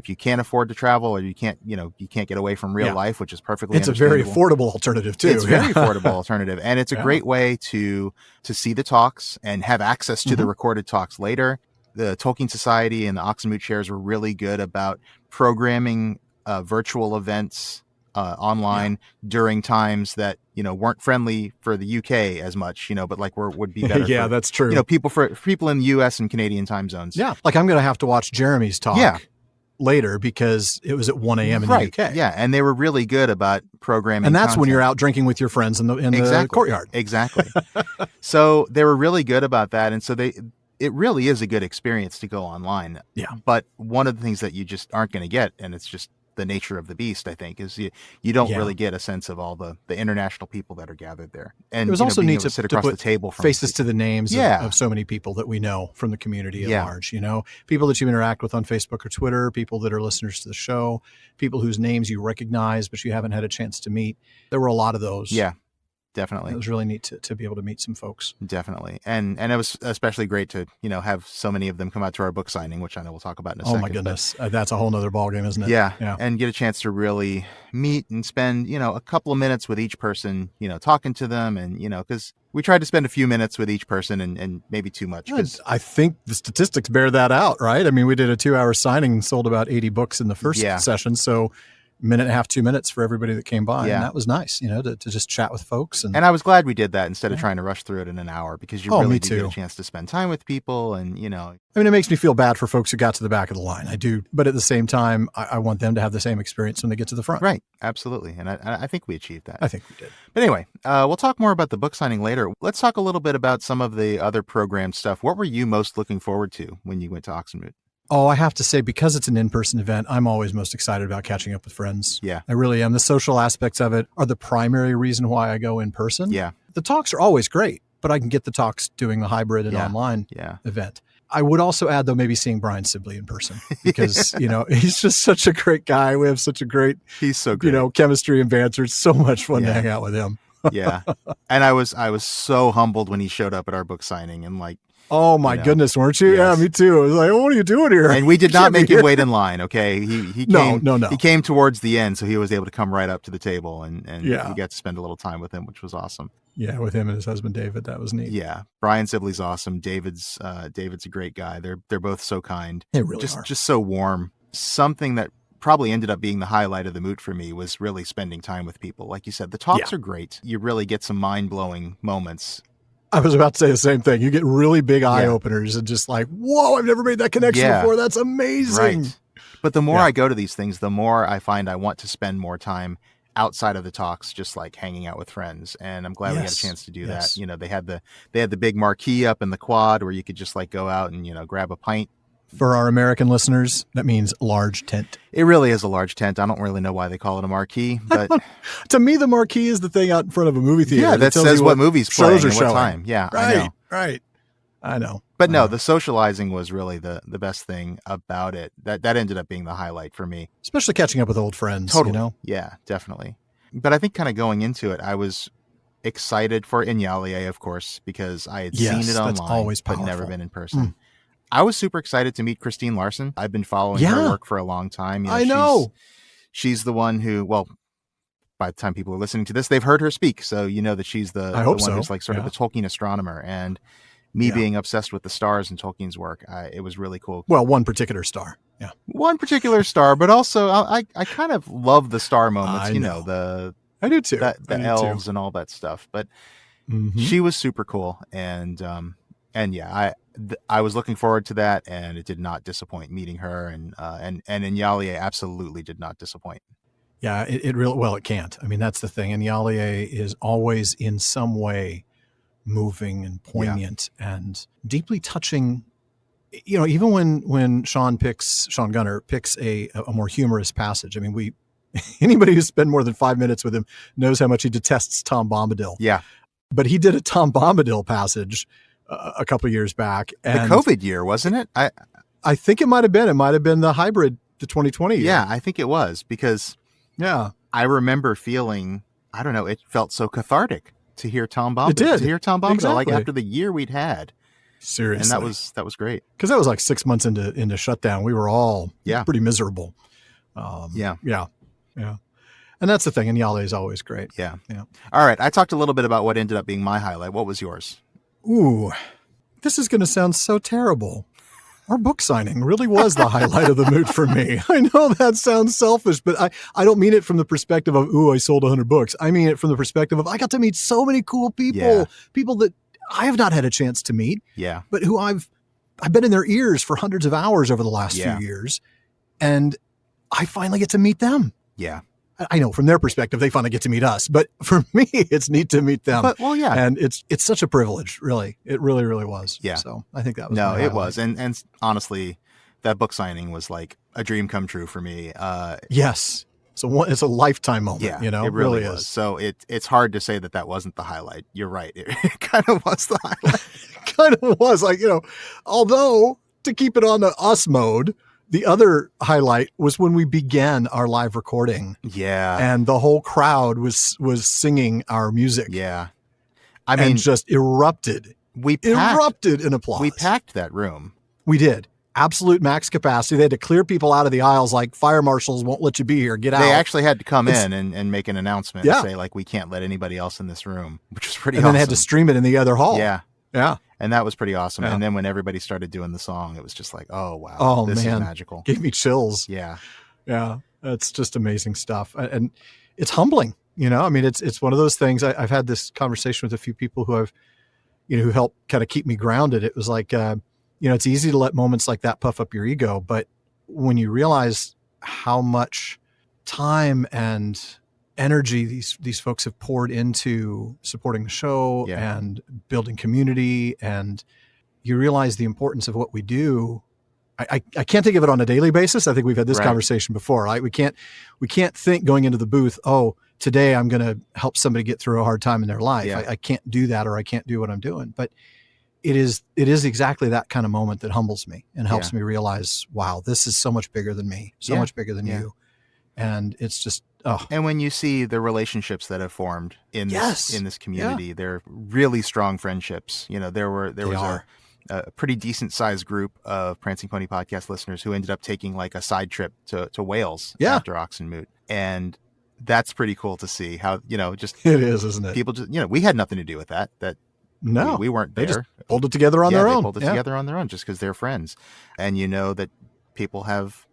you can't afford to travel or you can't get away from real life, which is perfectly understandable. It's a very affordable alternative too. It's a very affordable alternative. And it's a great way to see the talks and have access to the recorded talks later. The Tolkien Society and the Oxonmoot chairs were really good about programming virtual events online during times that, weren't friendly for the UK as much, but like would be better. Yeah, for, that's true. people in the US and Canadian time zones. Yeah. Like I'm going to have to watch Jeremy's talk later because it was at 1 a.m. in the UK. Yeah. And they were really good about programming. And that's content. when you're out drinking with your friends in the courtyard. Exactly. So they were really good about that. And so it really is a good experience to go online. Yeah. But one of the things that you just aren't going to get, and it's just the nature of the beast, I think, is you don't really get a sense of all the international people that are gathered there. And it was also neat to sit across put the table from faces to the names of so many people that we know from the community at large. People that you interact with on Facebook or Twitter, people that are listeners to the show, people whose names you recognize but you haven't had a chance to meet. There were a lot of those. Yeah. Definitely. It was really neat to be able to meet some folks. Definitely. And it was especially great to, have so many of them come out to our book signing, which I know we'll talk about in a second. Oh my goodness. That's a whole nother ballgame, isn't it? Yeah. And get a chance to really meet and spend, a couple of minutes with each person, talking to them and, because we tried to spend a few minutes with each person and maybe too much. I think the statistics bear that out, right? I mean, we did a 2-hour signing, sold about 80 books in the first session. So minute and a half, 2 minutes for everybody that came by. And that was nice, to just chat with folks. And I was glad we did that instead of trying to rush through it in an hour because you really do get a chance to spend time with people and, I mean, it makes me feel bad for folks who got to the back of the line. I do. But at the same time, I want them to have the same experience when they get to the front. Right. Absolutely. And I think we achieved that. I think we did. But anyway, we'll talk more about the book signing later. Let's talk a little bit about some of the other program stuff. What were you most looking forward to when you went to Oxonmoot? Oh, I have to say, because it's an in-person event, I'm always most excited about catching up with friends. Yeah. I really am. The social aspects of it are the primary reason why I go in person. Yeah. The talks are always great, but I can get the talks doing the hybrid and online event. I would also add, though, maybe seeing Brian Sibley in person because, he's just such a great guy. We have such a great, he's so great. Chemistry and banter. It's so much fun to hang out with him. Yeah. And I was so humbled when he showed up at our book signing and oh my goodness, weren't you? Yes. Yeah, me too. I was like, what are you doing here? And we did not make him wait in line. Okay, he came. No. He came towards the end, so he was able to come right up to the table, and we got to spend a little time with him, which was awesome. Yeah, with him and his husband David, that was neat. Yeah, Brian Sibley's awesome. David's a great guy. They're both so kind. They really are. Just so warm. Something that probably ended up being the highlight of the moot for me was really spending time with people. Like you said, the talks are great. You really get some mind-blowing moments. I was about to say the same thing. You get really big eye openers and just like, whoa, I've never made that connection before. That's amazing. Right. But the more I go to these things, the more I find I want to spend more time outside of the talks, just like hanging out with friends. And I'm glad we got a chance to do that. They had the big marquee up in the quad where you could just grab a pint. For our American listeners, that means large tent. It really is a large tent. I don't really know why they call it a marquee, but to me, the marquee is the thing out in front of a movie theater. Yeah, that says what movies playing and what time. Yeah, right. I know. But no, the socializing was really the best thing about it. That ended up being the highlight for me. Especially catching up with old friends. Totally. Yeah, definitely. But I think kind of going into it, I was excited for Inyalié, of course, because I had seen it online, but never been in person. I was super excited to meet Kristine Larsen. I've been following her work for a long time. I know. She's the one who, by the time people are listening to this, they've heard her speak. So you know that she's the one who's sort of a Tolkien astronomer. And me being obsessed with the stars in Tolkien's work, it was really cool. Well, one particular star. Yeah. One particular star, but also I kind of love the star moments, I do too. The elves and all that stuff. But she was super cool. And I was looking forward to that, and it did not disappoint meeting her, and Inyalié absolutely did not disappoint. Yeah, it really, it can't. I mean, that's the thing. Inyalié is always in some way moving and poignant and deeply touching. Even when Shawn Gunner picks a more humorous passage. I mean, anybody who's spent more than 5 minutes with him knows how much he detests Tom Bombadil. Yeah, but he did a Tom Bombadil passage a couple of years back. And the COVID year, wasn't it? I think it might have been. It might have been the hybrid, the 2020 year. Yeah, I think it was because I remember feeling, I don't know, it felt so cathartic to hear Tom Bombadil. It did. To hear Tom Bombadil, exactly. After the year we'd had. Seriously. And that was great. Because that was like 6 months into shutdown. We were all pretty miserable. Yeah. And that's the thing. Inyalié is always great. Yeah. All right. I talked a little bit about what ended up being my highlight. What was yours? Ooh, this is going to sound so terrible. our book signing really was the highlight of the mood for me. I know that sounds selfish, but I don't mean it from the perspective of, ooh, I sold 100 books. I mean it from the perspective of, I got to meet so many cool people, people that I have not had a chance to meet, but who I've been in their ears for hundreds of hours over the last few years. And I finally get to meet them. Yeah. I know from their perspective, they finally get to meet us, but for me, it's neat to meet them. But, well, yeah. And it's such a privilege, really. It really, really was. Yeah. So I think that was No, it was. And honestly, that book signing was like a dream come true for me. Yes. So it's a lifetime moment, you know, it really is. was. So it's hard to say that wasn't the highlight. You're right. It kind of was the highlight. Kind of was like, you know, although to keep it on the us mode, the other highlight was when we began our live recording. Yeah. And the whole crowd was singing our music. Yeah. I mean, and just erupted. Erupted in applause. We packed that room. We did. Absolute max capacity. They had to clear people out of the aisles like fire marshals won't let you be here. Get out. They actually had to come in and make an announcement and say, like, we can't let anybody else in this room, which was pretty awesome. And then they had to stream it in the other hall. Yeah. Yeah. And that was pretty awesome. Yeah. And then when everybody started doing the song, it was just like, oh, wow. Oh, this man. is magical. Gave me chills. Yeah. Yeah. That's just amazing stuff. And it's humbling, you know, I mean, it's one of those things. I've had this conversation with a few people who who help kind of keep me grounded. It was like, it's easy to let moments like that puff up your ego, but when you realize how much time and energy these folks have poured into supporting the show and building community, and you realize the importance of what we do. I can't think of it on a daily basis. I think we've had this conversation before, right? We can't think going into the booth, oh, today I'm going to help somebody get through a hard time in their life. Yeah. I can't do that, or I can't do what I'm doing. But it is exactly that kind of moment that humbles me and helps me realize, wow, this is so much bigger than me, so much bigger than you. And it's just, And when you see the relationships that have formed in this community, they're really strong friendships. You know, there was a pretty decent sized group of Prancing Pony podcast listeners who ended up taking like a side trip to Wales after Oxonmoot. And that's pretty cool to see how, just it is, isn't it? People just, we had nothing to do with that. No, we weren't there. They just pulled it together on their own. They pulled it together on their own just because they're friends. And you know that people have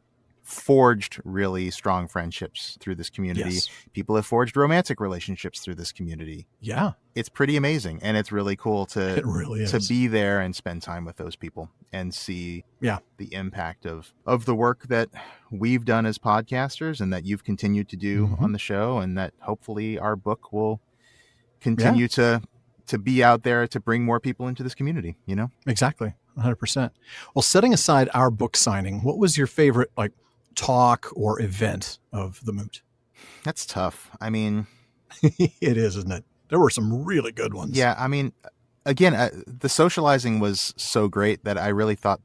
forged really strong friendships through this community. Yes. People have forged romantic relationships through this community. Yeah. It's pretty amazing. And it's really cool to be there and spend time with those people and see the impact of the work that we've done as podcasters and that you've continued to do on the show, and that hopefully our book will continue to be out there to bring more people into this community, Exactly. 100%. Well, setting aside our book signing, what was your favorite talk or event of the Moot? That's tough. I mean, it is, isn't it? There were some really good ones. Yeah. I mean, again, the socializing was so great that I really thought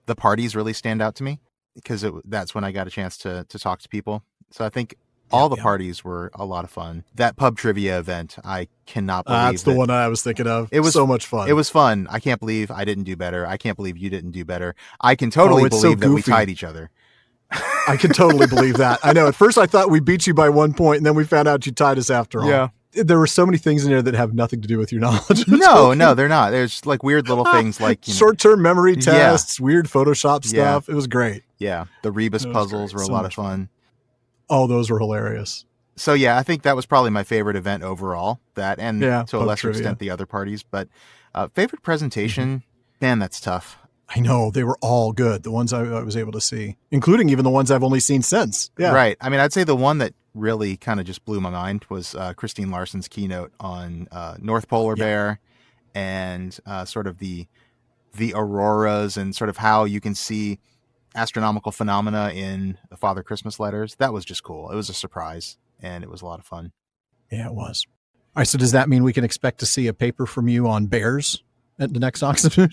the parties really stand out to me, because that's when I got a chance to talk to people. So I think all the parties were a lot of fun. That pub trivia event, I cannot believe that's the one I was thinking of. It was so much fun. It was fun. I can't believe I didn't do better. I can't believe you didn't do better. I can totally believe that we tied each other. I can totally believe that. I know. At first I thought we beat you by 1 point, and then we found out you tied us after all. Yeah. There were so many things in there that have nothing to do with your knowledge. No, they're not. There's like weird little things like short-term memory tests, weird Photoshop stuff. It was great. Yeah. The Rebus puzzles were a lot of fun. Oh, those were hilarious. So yeah, I think that was probably my favorite event overall. That and to a lesser trivia. extent the other parties. But favorite presentation, man, that's tough. I know, they were all good. The ones I was able to see, including even the ones I've only seen since. Yeah. Right. I mean, I'd say the one that really kind of just blew my mind was Kristine Larsen's keynote on North Polar Bear and sort of the auroras and sort of how you can see astronomical phenomena in the Father Christmas letters. That was just cool. It was a surprise, and it was a lot of fun. Yeah, it was. All right. So does that mean we can expect to see a paper from you on bears at the next Oxonmoot?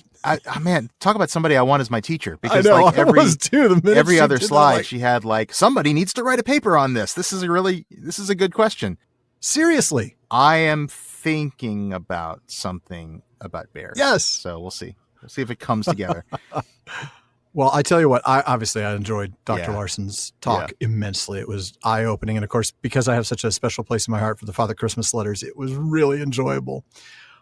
Man, talk about somebody I want as my teacher, because I know, like every other slide that, she had like, somebody needs to write a paper on this. This is a good question. Seriously. I am thinking about something about bears. Yes. So we'll see. We'll see if it comes together. Well, I tell you what, I enjoyed Dr. Larsen's talk immensely. It was eye-opening. And of course, because I have such a special place in my heart for the Father Christmas letters, it was really enjoyable.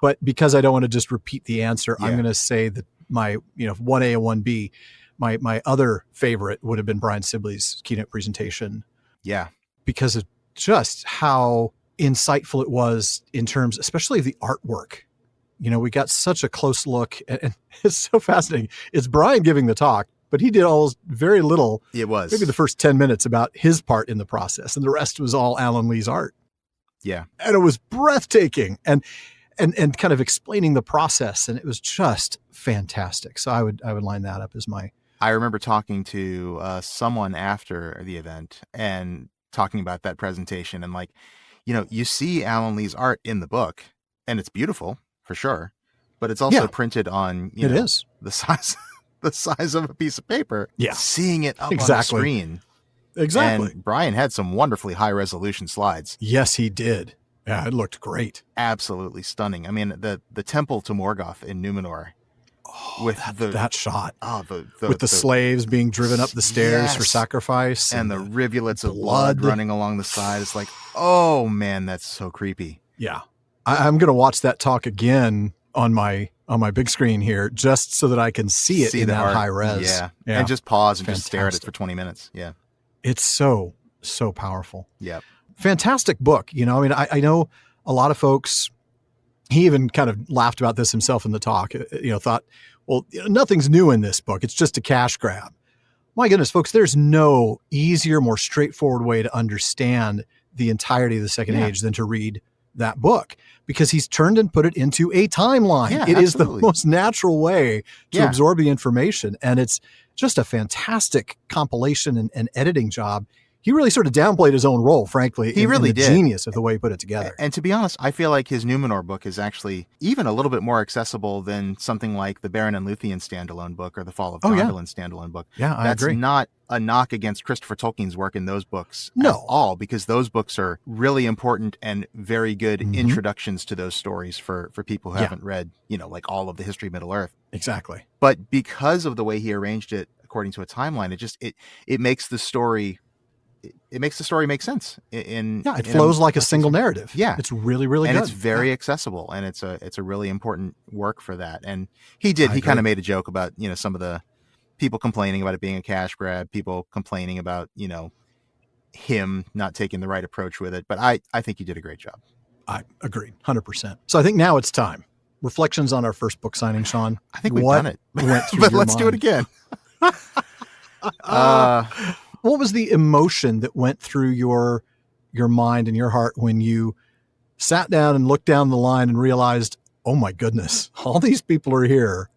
But because I don't want to just repeat the answer, I'm going to say that my 1A and 1B. My other favorite would have been Brian Sibley's keynote presentation. Yeah. Because of just how insightful it was in terms, especially of the artwork. We got such a close look, and it's so fascinating. It's Brian giving the talk, but he did almost very little. It was maybe the first 10 minutes about his part in the process, and the rest was all Alan Lee's art. Yeah. And it was breathtaking and kind of explaining the process. And it was just fantastic. So I would line that up as my. I remember talking to someone after the event and talking about that presentation, and you see Alan Lee's art in the book, and it's beautiful for sure, but it's also printed on, it is the size of a piece of paper. Yeah. Seeing it up on the screen. Exactly. And Brian had some wonderfully high resolution slides. Yes, he did. Yeah, it looked great. Absolutely stunning. I mean, the temple to Morgoth in Númenor. With that shot. With the slaves being driven up the stairs for sacrifice. And the rivulets of blood running along the side. It's like, oh man, that's so creepy. Yeah. I'm going to watch that talk again on my big screen here, just so that I can see it in that high res. Yeah. And just pause and just stare at it for 20 minutes. Yeah. It's so powerful. Yeah. Fantastic book. I know a lot of folks, he even kind of laughed about this himself in the talk, thought, well, nothing's new in this book. It's just a cash grab. My goodness, folks, there's no easier, more straightforward way to understand the entirety of the Second Age than to read that book, because he's turned and put it into a timeline. Yeah, it is the most natural way to absorb the information. And it's just a fantastic compilation and editing job. He really sort of downplayed his own role, frankly. He really did. Genius of the way he put it together. And to be honest, I feel like his Númenor book is actually even a little bit more accessible than something like the Beren and Luthien standalone book or the Fall of Gondolin standalone book. Yeah, I agree. That's not a knock against Christopher Tolkien's work in those books at all, because those books are really important and very good introductions to those stories for people who haven't read, like all of the history of Middle-earth. Exactly. But because of the way he arranged it according to a timeline, it makes the story... It makes the story make sense. It flows like a single narrative. Yeah, it's really, really good, and it's very accessible, and it's a really important work for that. And he kind of made a joke about some of the people complaining about it being a cash grab, people complaining about him not taking the right approach with it. But I think he did a great job. I agree, 100%. So I think now it's time. Reflections on our first book signing, Shawn. I think we've done it, but let's do it again. What was the emotion that went through your mind and your heart when you sat down and looked down the line and realized, oh my goodness, all these people are here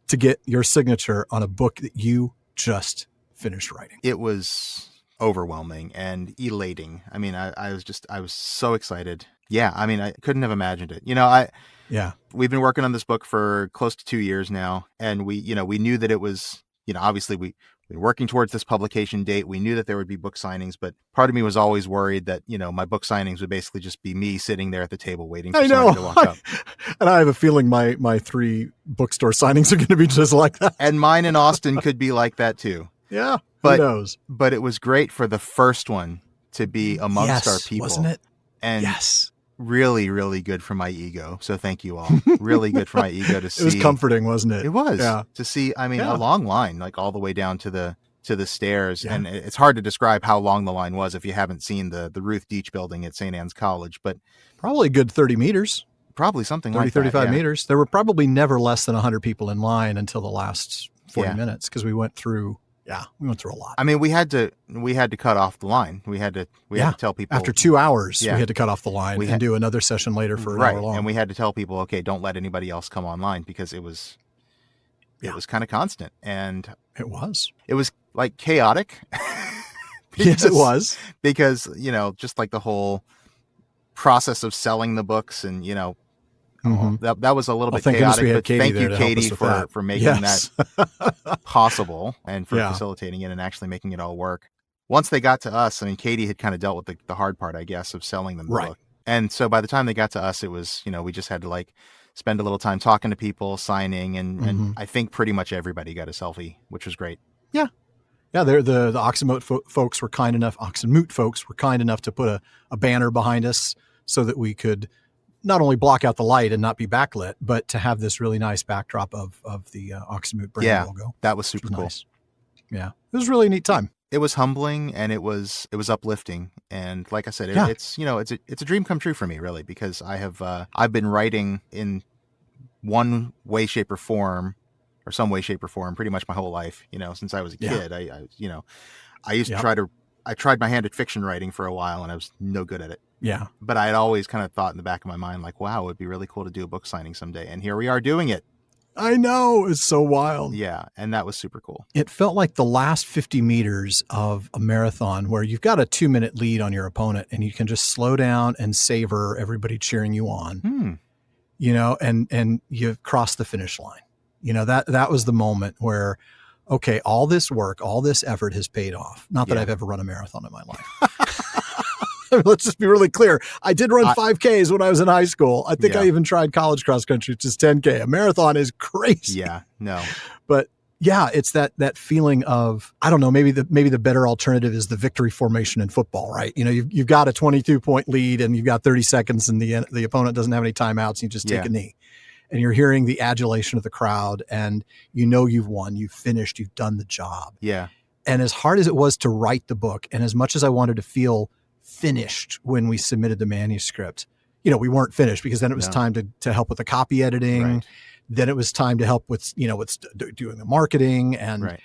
to get your signature on a book that you just finished writing? It was overwhelming and elating. I mean, I was so excited. Yeah. I mean, I couldn't have imagined it. We've been working on this book for close to 2 years now. And we knew that it was, obviously we've been working towards this publication date. We knew that there would be book signings, but part of me was always worried that, my book signings would basically just be me sitting there at the table waiting for somebody to walk up. And I have a feeling my 3 bookstore signings are going to be just like that. And mine in Austin could be like that too. Yeah. But, who knows? But it was great for the first one to be amongst our people. Wasn't it? And really, really good for my ego. So thank you all. Really good for my ego to see. It was comforting, wasn't it? It was. Yeah. To see, a long line, like all the way down to the stairs. Yeah. And it's hard to describe how long the line was if you haven't seen the Ruth Deach building at St. Anne's College, but probably a good 30 meters. Probably something 30, like that. 35 meters. There were probably never less than 100 people in line until the last 40 minutes, because we went through a lot. I mean, we had to cut off the line. We had to tell people after 2 hours, we had to cut off the line and do another session later for an hour long. And we had to tell people, okay, don't let anybody else come online, because it was kind of constant. And it was like chaotic. Yes, it was. Because, just like the whole process of selling the books and, that was a little bit chaotic, but thank you, Katie, for making that possible and for facilitating it and actually making it all work. Once they got to us, Katie had kind of dealt with the hard part, I guess, of selling them the book. And so by the time they got to us, it was, we just had to spend a little time talking to people, signing, and I think pretty much everybody got a selfie, which was great. Yeah. Yeah, the Oxonmoot folks were kind enough to put a banner behind us so that we could not only block out the light and not be backlit, but to have this really nice backdrop of the Oxonmoot brand logo. That was super cool. Nice. Yeah, it was a really neat time. It was humbling and it was uplifting. And like I said, it's a dream come true for me, really, because I've been writing in one way, shape, or form, or some way, shape, or form, pretty much my whole life. Since I was a kid, I used to I tried my hand at fiction writing for a while, and I was no good at it. Yeah, but I had always kind of thought in the back of my mind, like, wow, it would be really cool to do a book signing someday, and here we are doing it. I know, it's so wild. Yeah, and that was super cool. It felt like the last 50 meters of a marathon where you've got a 2-minute lead on your opponent, and you can just slow down and savor everybody cheering you on. And you cross the finish line. That was the moment where, okay, all this work, all this effort has paid off. Not that I've ever run a marathon in my life. Let's just be really clear. I did run 5Ks when I was in high school. I think I even tried college cross country, which is 10K. A marathon is crazy. Yeah, no. But yeah, it's that feeling of, I don't know, maybe the better alternative is the victory formation in football, right? You've got a 22-point lead and you've got 30 seconds and the opponent doesn't have any timeouts and you just take a knee. And you're hearing the adulation of the crowd and you've won, you've finished, you've done the job. Yeah. And as hard as it was to write the book, and as much as I wanted to feel finished when we submitted the manuscript, we weren't finished because then it was time to help with the copy editing. Right. Then it was time to help with, with doing the marketing. And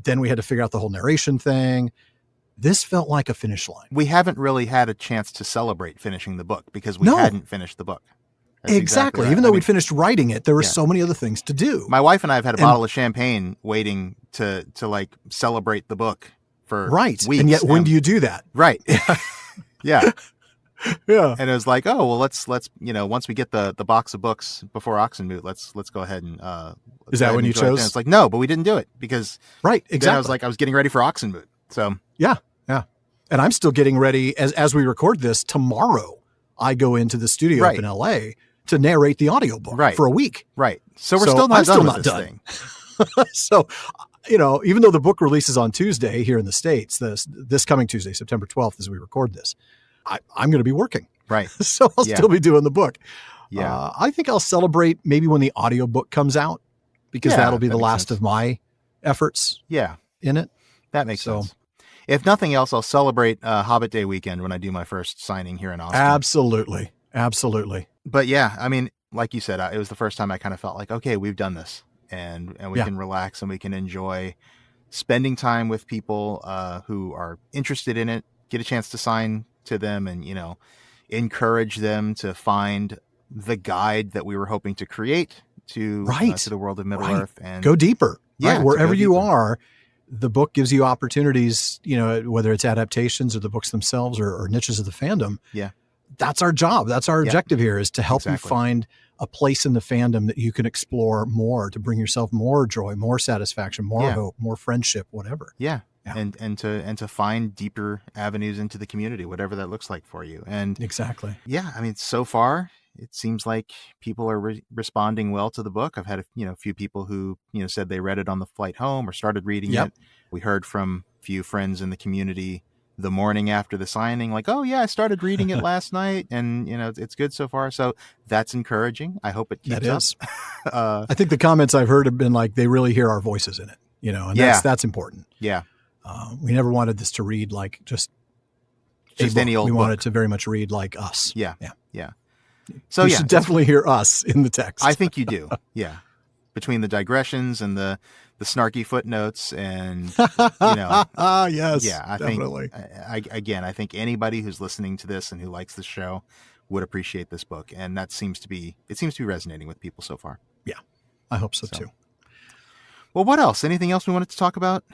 then we had to figure out the whole narration thing. This felt like a finish line. We haven't really had a chance to celebrate finishing the book because we hadn't finished the book. That's exactly. right. Even though we'd finished writing it, there were so many other things to do. My wife and I have had a bottle of champagne waiting to like celebrate the book for weeks. And yet when do you do that? Right. Yeah. Yeah. And it was like, oh, well, let's once we get the box of books before Oxonmoot, let's go ahead and is that when you chose? It's like, no, but we didn't do it because exactly. Then I was getting ready for Oxonmoot. So yeah. And I'm still getting ready as we record this. Tomorrow I go into the studio up in LA to narrate the audiobook for a week. Right. So we're still not done with this thing. So, even though the book releases on Tuesday here in the States, this coming Tuesday, September 12th, as we record this, I'm going to be working. Right. So I'll still be doing the book. Yeah. I think I'll celebrate maybe when the audiobook comes out because that'll be the last of my efforts in it. That makes sense. If nothing else, I'll celebrate Hobbit Day weekend when I do my first signing here in Austin. Absolutely. But yeah, I mean, like you said, it was the first time I kind of felt like, okay, we've done this and we can relax and we can enjoy spending time with people who are interested in it, get a chance to sign to them and, encourage them to find the guide that we were hoping to create to the world of Middle-earth and go deeper. Yeah. Wherever you are, the book gives you opportunities, whether it's adaptations or the books themselves or niches of the fandom. Yeah. That's our job. That's our objective here is to help you find a place in the fandom that you can explore more, to bring yourself more joy, more satisfaction, more hope, more friendship, whatever. Yeah. And to find deeper avenues into the community, whatever that looks like for you. And exactly. Yeah. I mean, so far it seems like people are responding well to the book. I've had a few people who, said they read it on the flight home or started reading it. We heard from a few friends in the community the morning after the signing, like, oh yeah, I started reading it last night and it's good so far. So that's encouraging. I hope it keeps up. I think the comments I've heard have been like, they really hear our voices in it, and that's important. Yeah. We never wanted this to read like just any old book. We wanted it to very much read like us. Yeah. So you should definitely hear us in the text. I think you do. Yeah. Between the digressions and the snarky footnotes and, yes. Yeah. I definitely. think, I think anybody who's listening to this and who likes the show would appreciate this book. And that seems to be resonating with people so far. Yeah. I hope so too. Well, what else? Anything else we wanted to talk about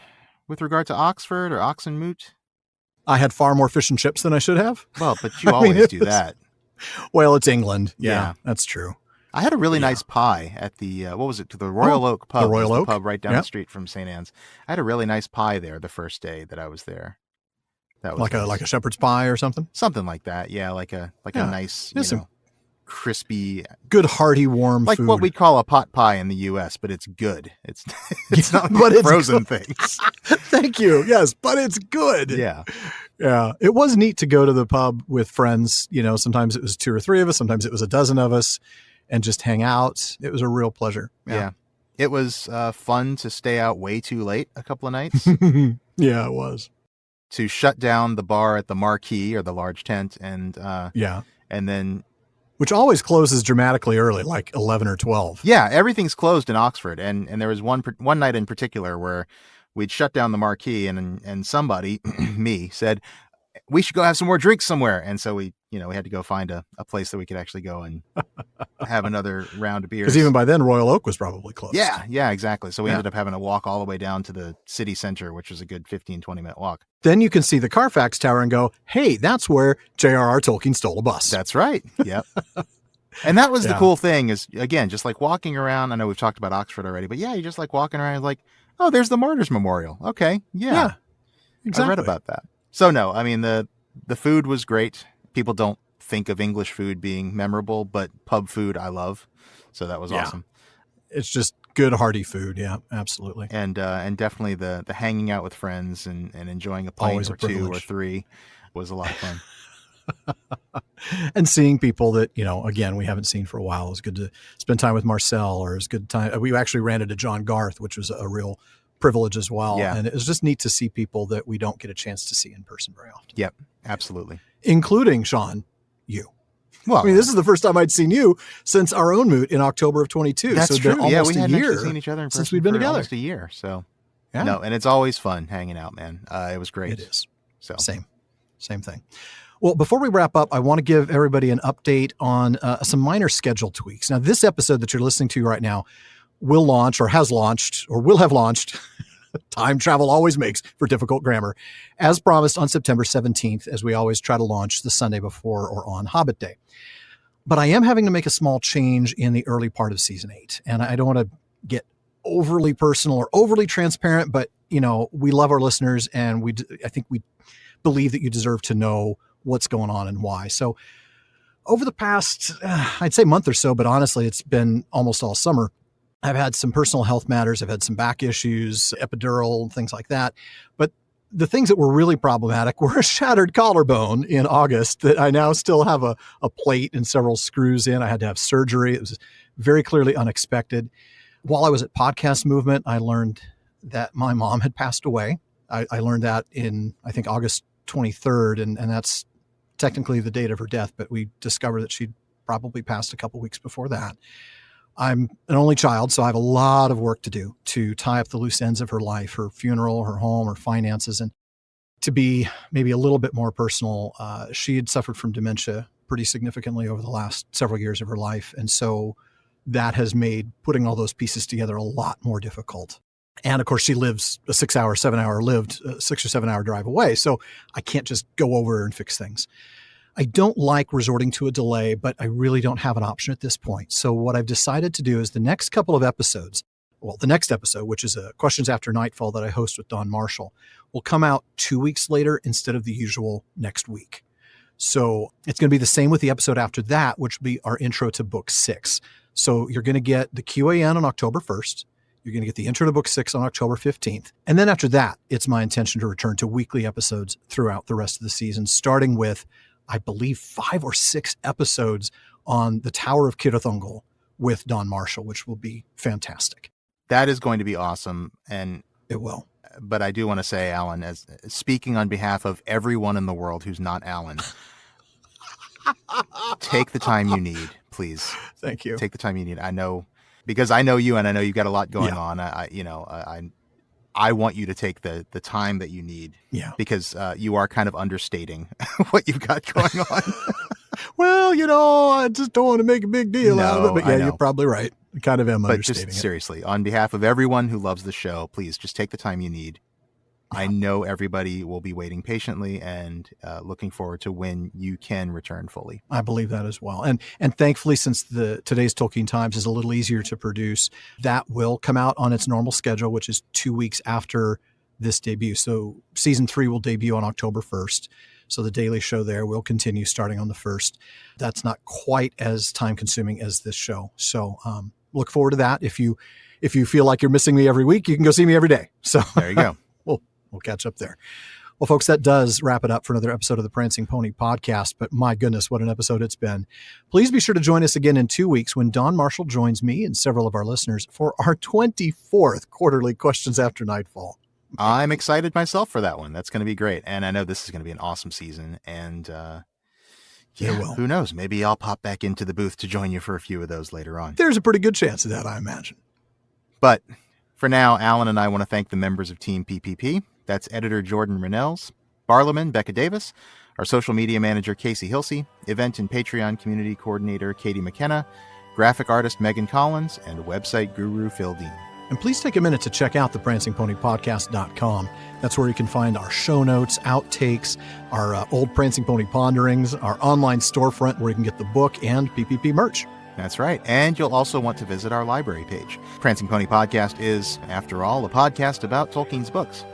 with regard to Oxford or Oxonmoot? I had far more fish and chips than I should have. Well, but you always do that. Well, it's England. Yeah, that's true. I had a really nice pie at the, the Royal Oak pub. The Royal Oak? Pub right down the street from St. Anne's. I had a really nice pie there the first day that I was there. That was like a shepherd's pie or something? Something like that. Yeah, like a nice, crispy, good, hearty, warm like food. what we call a pot pie in the U.S., but it's good. It's not like frozen things. Thank you. Yes, but it's good. Yeah. Yeah, it was neat to go to the pub with friends. You know, sometimes it was 2 or 3 of us, sometimes it was a dozen of us, and just hang out. It was a real pleasure. Yeah. It was fun to stay out way too late a couple of nights. Yeah, it was. To shut down the bar at the Marquee or the large tent, and then which always closes dramatically early, like 11 or 12. Yeah, everything's closed in Oxford, and there was one night in particular where we'd shut down the Marquee, and somebody, me, said we should go have some more drinks somewhere, and so we had to go find a place that we could actually go and have another round of beers. Because even by then, Royal Oak was probably closed. Yeah, exactly. So we ended up having to walk all the way down to the city center, which was a good 15-20 minute walk. Then you can see the Carfax Tower and go, hey, that's where J.R.R. Tolkien stole a bus. That's right. Yep. And that was the cool thing is, again, just like walking around. I know we've talked about Oxford already, but yeah, you just like walking around like, oh, there's the Martyrs Memorial. Okay. Yeah. Exactly. I read about that. So no, I mean, the food was great. People don't think of English food being memorable, but pub food I love. So that was awesome. It's just good, hearty food. Yeah, absolutely. And definitely the hanging out with friends and enjoying a pint Always or a 2 privilege. or 3 was a lot of fun. And seeing people that, again, we haven't seen for a while. It was good to spend time with Marcel, or it was good time. We actually ran into John Garth, which was a real privilege as well. Yeah. And it was just neat to see people that we don't get a chance to see in person very often. Yep, absolutely. Including, Shawn, you. Well, I mean, this is the first time I'd seen you since our own moot in October of 22. That's so true. Almost we a hadn't year actually seen each other in person since we've been for together. almost a year. So Yeah. no, and it's always fun hanging out, man. It was great. It is. So Same thing. Well, before we wrap up, I want to give everybody an update on some minor schedule tweaks. Now, this episode that you're listening to right now will launch, or has launched, or will have launched. Time travel always makes for difficult grammar. As promised, on September 17th, as we always try to launch the Sunday before or on Hobbit Day. But I am having to make a small change in the early part of season 8. And I don't want to get overly personal or overly transparent, but, we love our listeners, and I think we believe that you deserve to know what's going on and why. So over the past, I'd say month or so, but honestly, it's been almost all summer. I've had some personal health matters. I've had some back issues, epidural, things like that. But the things that were really problematic were a shattered collarbone in August that I now still have a plate and several screws in. I had to have surgery. It was very clearly unexpected. While I was at Podcast Movement, I learned that my mom had passed away. I learned that in, I think, August 23rd, and that's technically the date of her death, but we discovered that she'd probably passed a couple weeks before that. I'm an only child, so I have a lot of work to do to tie up the loose ends of her life, her funeral, her home, her finances. And to be maybe a little bit more personal, she had suffered from dementia pretty significantly over the last several years of her life. And so that has made putting all those pieces together a lot more difficult. And of course, she lives a 6 or 7 hour drive away. So I can't just go over and fix things. I don't like resorting to a delay, but I really don't have an option at this point. So what I've decided to do is the next couple of episodes, the next episode, which is a Questions After Nightfall that I host with Don Marshall, will come out 2 weeks later instead of the usual next week. So it's going to be the same with the episode after that, which will be our intro to book 6. So you're going to get the QAN on October 1st. You're going to get the intro to book 6 on October 15th. And then after that, it's my intention to return to weekly episodes throughout the rest of the season, starting with, I believe, 5 or 6 episodes on the Tower of Cirith with Don Marshall, which will be fantastic. that is going to be awesome. And it will. But I do want to say, Alan, as speaking on behalf of everyone in the world who's not Alan, take the time you need, please. Thank you. Take the time you need. I know, because I know you, and I know you've got a lot going on. I want you to take the time that you need. Yeah. Because you are kind of understating what you've got going on. Well, I just don't want to make a big deal out of it. But yeah, you're probably right. I kind of am understating just seriously, on behalf of everyone who loves the show, please just take the time you need. Yeah. I know everybody will be waiting patiently and looking forward to when you can return fully. I believe that as well. And thankfully, since today's Tolkien Times is a little easier to produce, that will come out on its normal schedule, which is 2 weeks after this debut. So season 3 will debut on October 1st. So the daily show there will continue starting on the 1st. That's not quite as time consuming as this show. So look forward to that. If you feel like you're missing me every week, you can go see me every day. So there you go. We'll catch up there. Well, folks, that does wrap it up for another episode of the Prancing Pony podcast. But my goodness, what an episode it's been. Please be sure to join us again in 2 weeks when Don Marshall joins me and several of our listeners for our 24th quarterly Questions After Nightfall. I'm excited myself for that one. That's going to be great. And I know this is going to be an awesome season. And who knows? Maybe I'll pop back into the booth to join you for a few of those later on. There's a pretty good chance of that, I imagine. But for now, Alan and I want to thank the members of Team PPP. That's editor Jordan Rennells, Barliman Becca Davis, our social media manager Casey Hilsey, event and Patreon community coordinator Katie McKenna, graphic artist Megan Collins, and website guru Phil Dean. And please take a minute to check out the prancingponypodcast.com. That's where you can find our show notes, outtakes, our old Prancing Pony ponderings, our online storefront where you can get the book and PPP merch. That's right. And you'll also want to visit our library page. Prancing Pony Podcast is, after all, a podcast about Tolkien's books.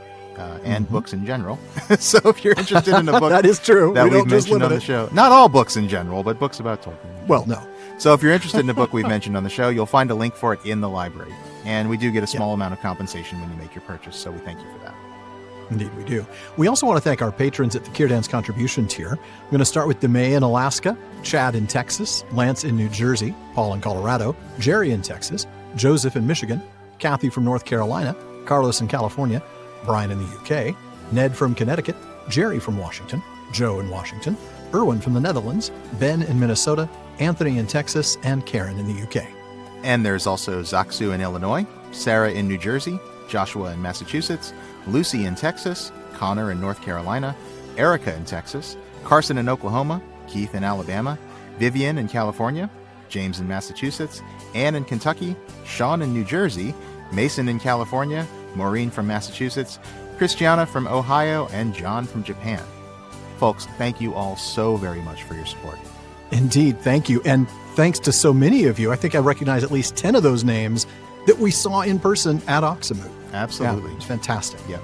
And books in general. So if you're interested in a book that is true. That we've mentioned on the show, not all books in general, but books about Tolkien. Well, no. So if you're interested in a book we've mentioned on the show, you'll find a link for it in the library. And we do get a small amount of compensation when you make your purchase, so we thank you for that. Indeed, we do. We also want to thank our patrons at the Kierdance contribution tier. I'm going to start with DeMay in Alaska, Chad in Texas, Lance in New Jersey, Paul in Colorado, Jerry in Texas, Joseph in Michigan, Kathy from North Carolina, Carlos in California, Brian in the UK, Ned from Connecticut, Jerry from Washington, Joe in Washington, Erwin from the Netherlands, Ben in Minnesota, Anthony in Texas, and Karen in the UK. And there's also Zaksu in Illinois, Sarah in New Jersey, Joshua in Massachusetts, Lucy in Texas, Connor in North Carolina, Erica in Texas, Carson in Oklahoma, Keith in Alabama, Vivian in California, James in Massachusetts, Ann in Kentucky, Shawn in New Jersey, Mason in California, Maureen from Massachusetts, Christiana from Ohio, and John from Japan. Folks, thank you all so very much for your support. Indeed, thank you. And thanks to so many of you. I think I recognize at least 10 of those names that we saw in person at Oxonmoot. Absolutely. Yeah, it's fantastic. Yep.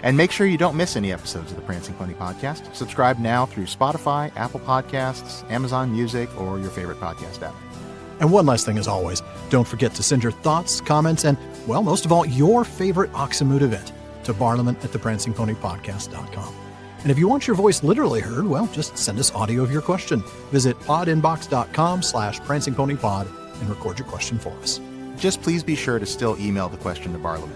And make sure you don't miss any episodes of the Prancing Pony Podcast. Subscribe now through Spotify, Apple Podcasts, Amazon Music, or your favorite podcast app. And one last thing, as always, don't forget to send your thoughts, comments, and, well, most of all, your favorite Oxonmoot event to barliman@theprancingponypodcast.com. And if you want your voice literally heard, well, just send us audio of your question. Visit podinbox.com/prancingponypod and record your question for us. Just please be sure to still email the question to Barliman.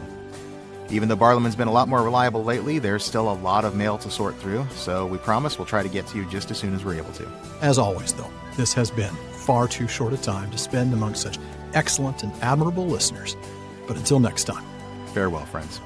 Even though Barliman's been a lot more reliable lately, there's still a lot of mail to sort through, so we promise we'll try to get to you just as soon as we're able to. As always, though, this has been far too short a time to spend among such excellent and admirable listeners. But until next time, farewell, friends.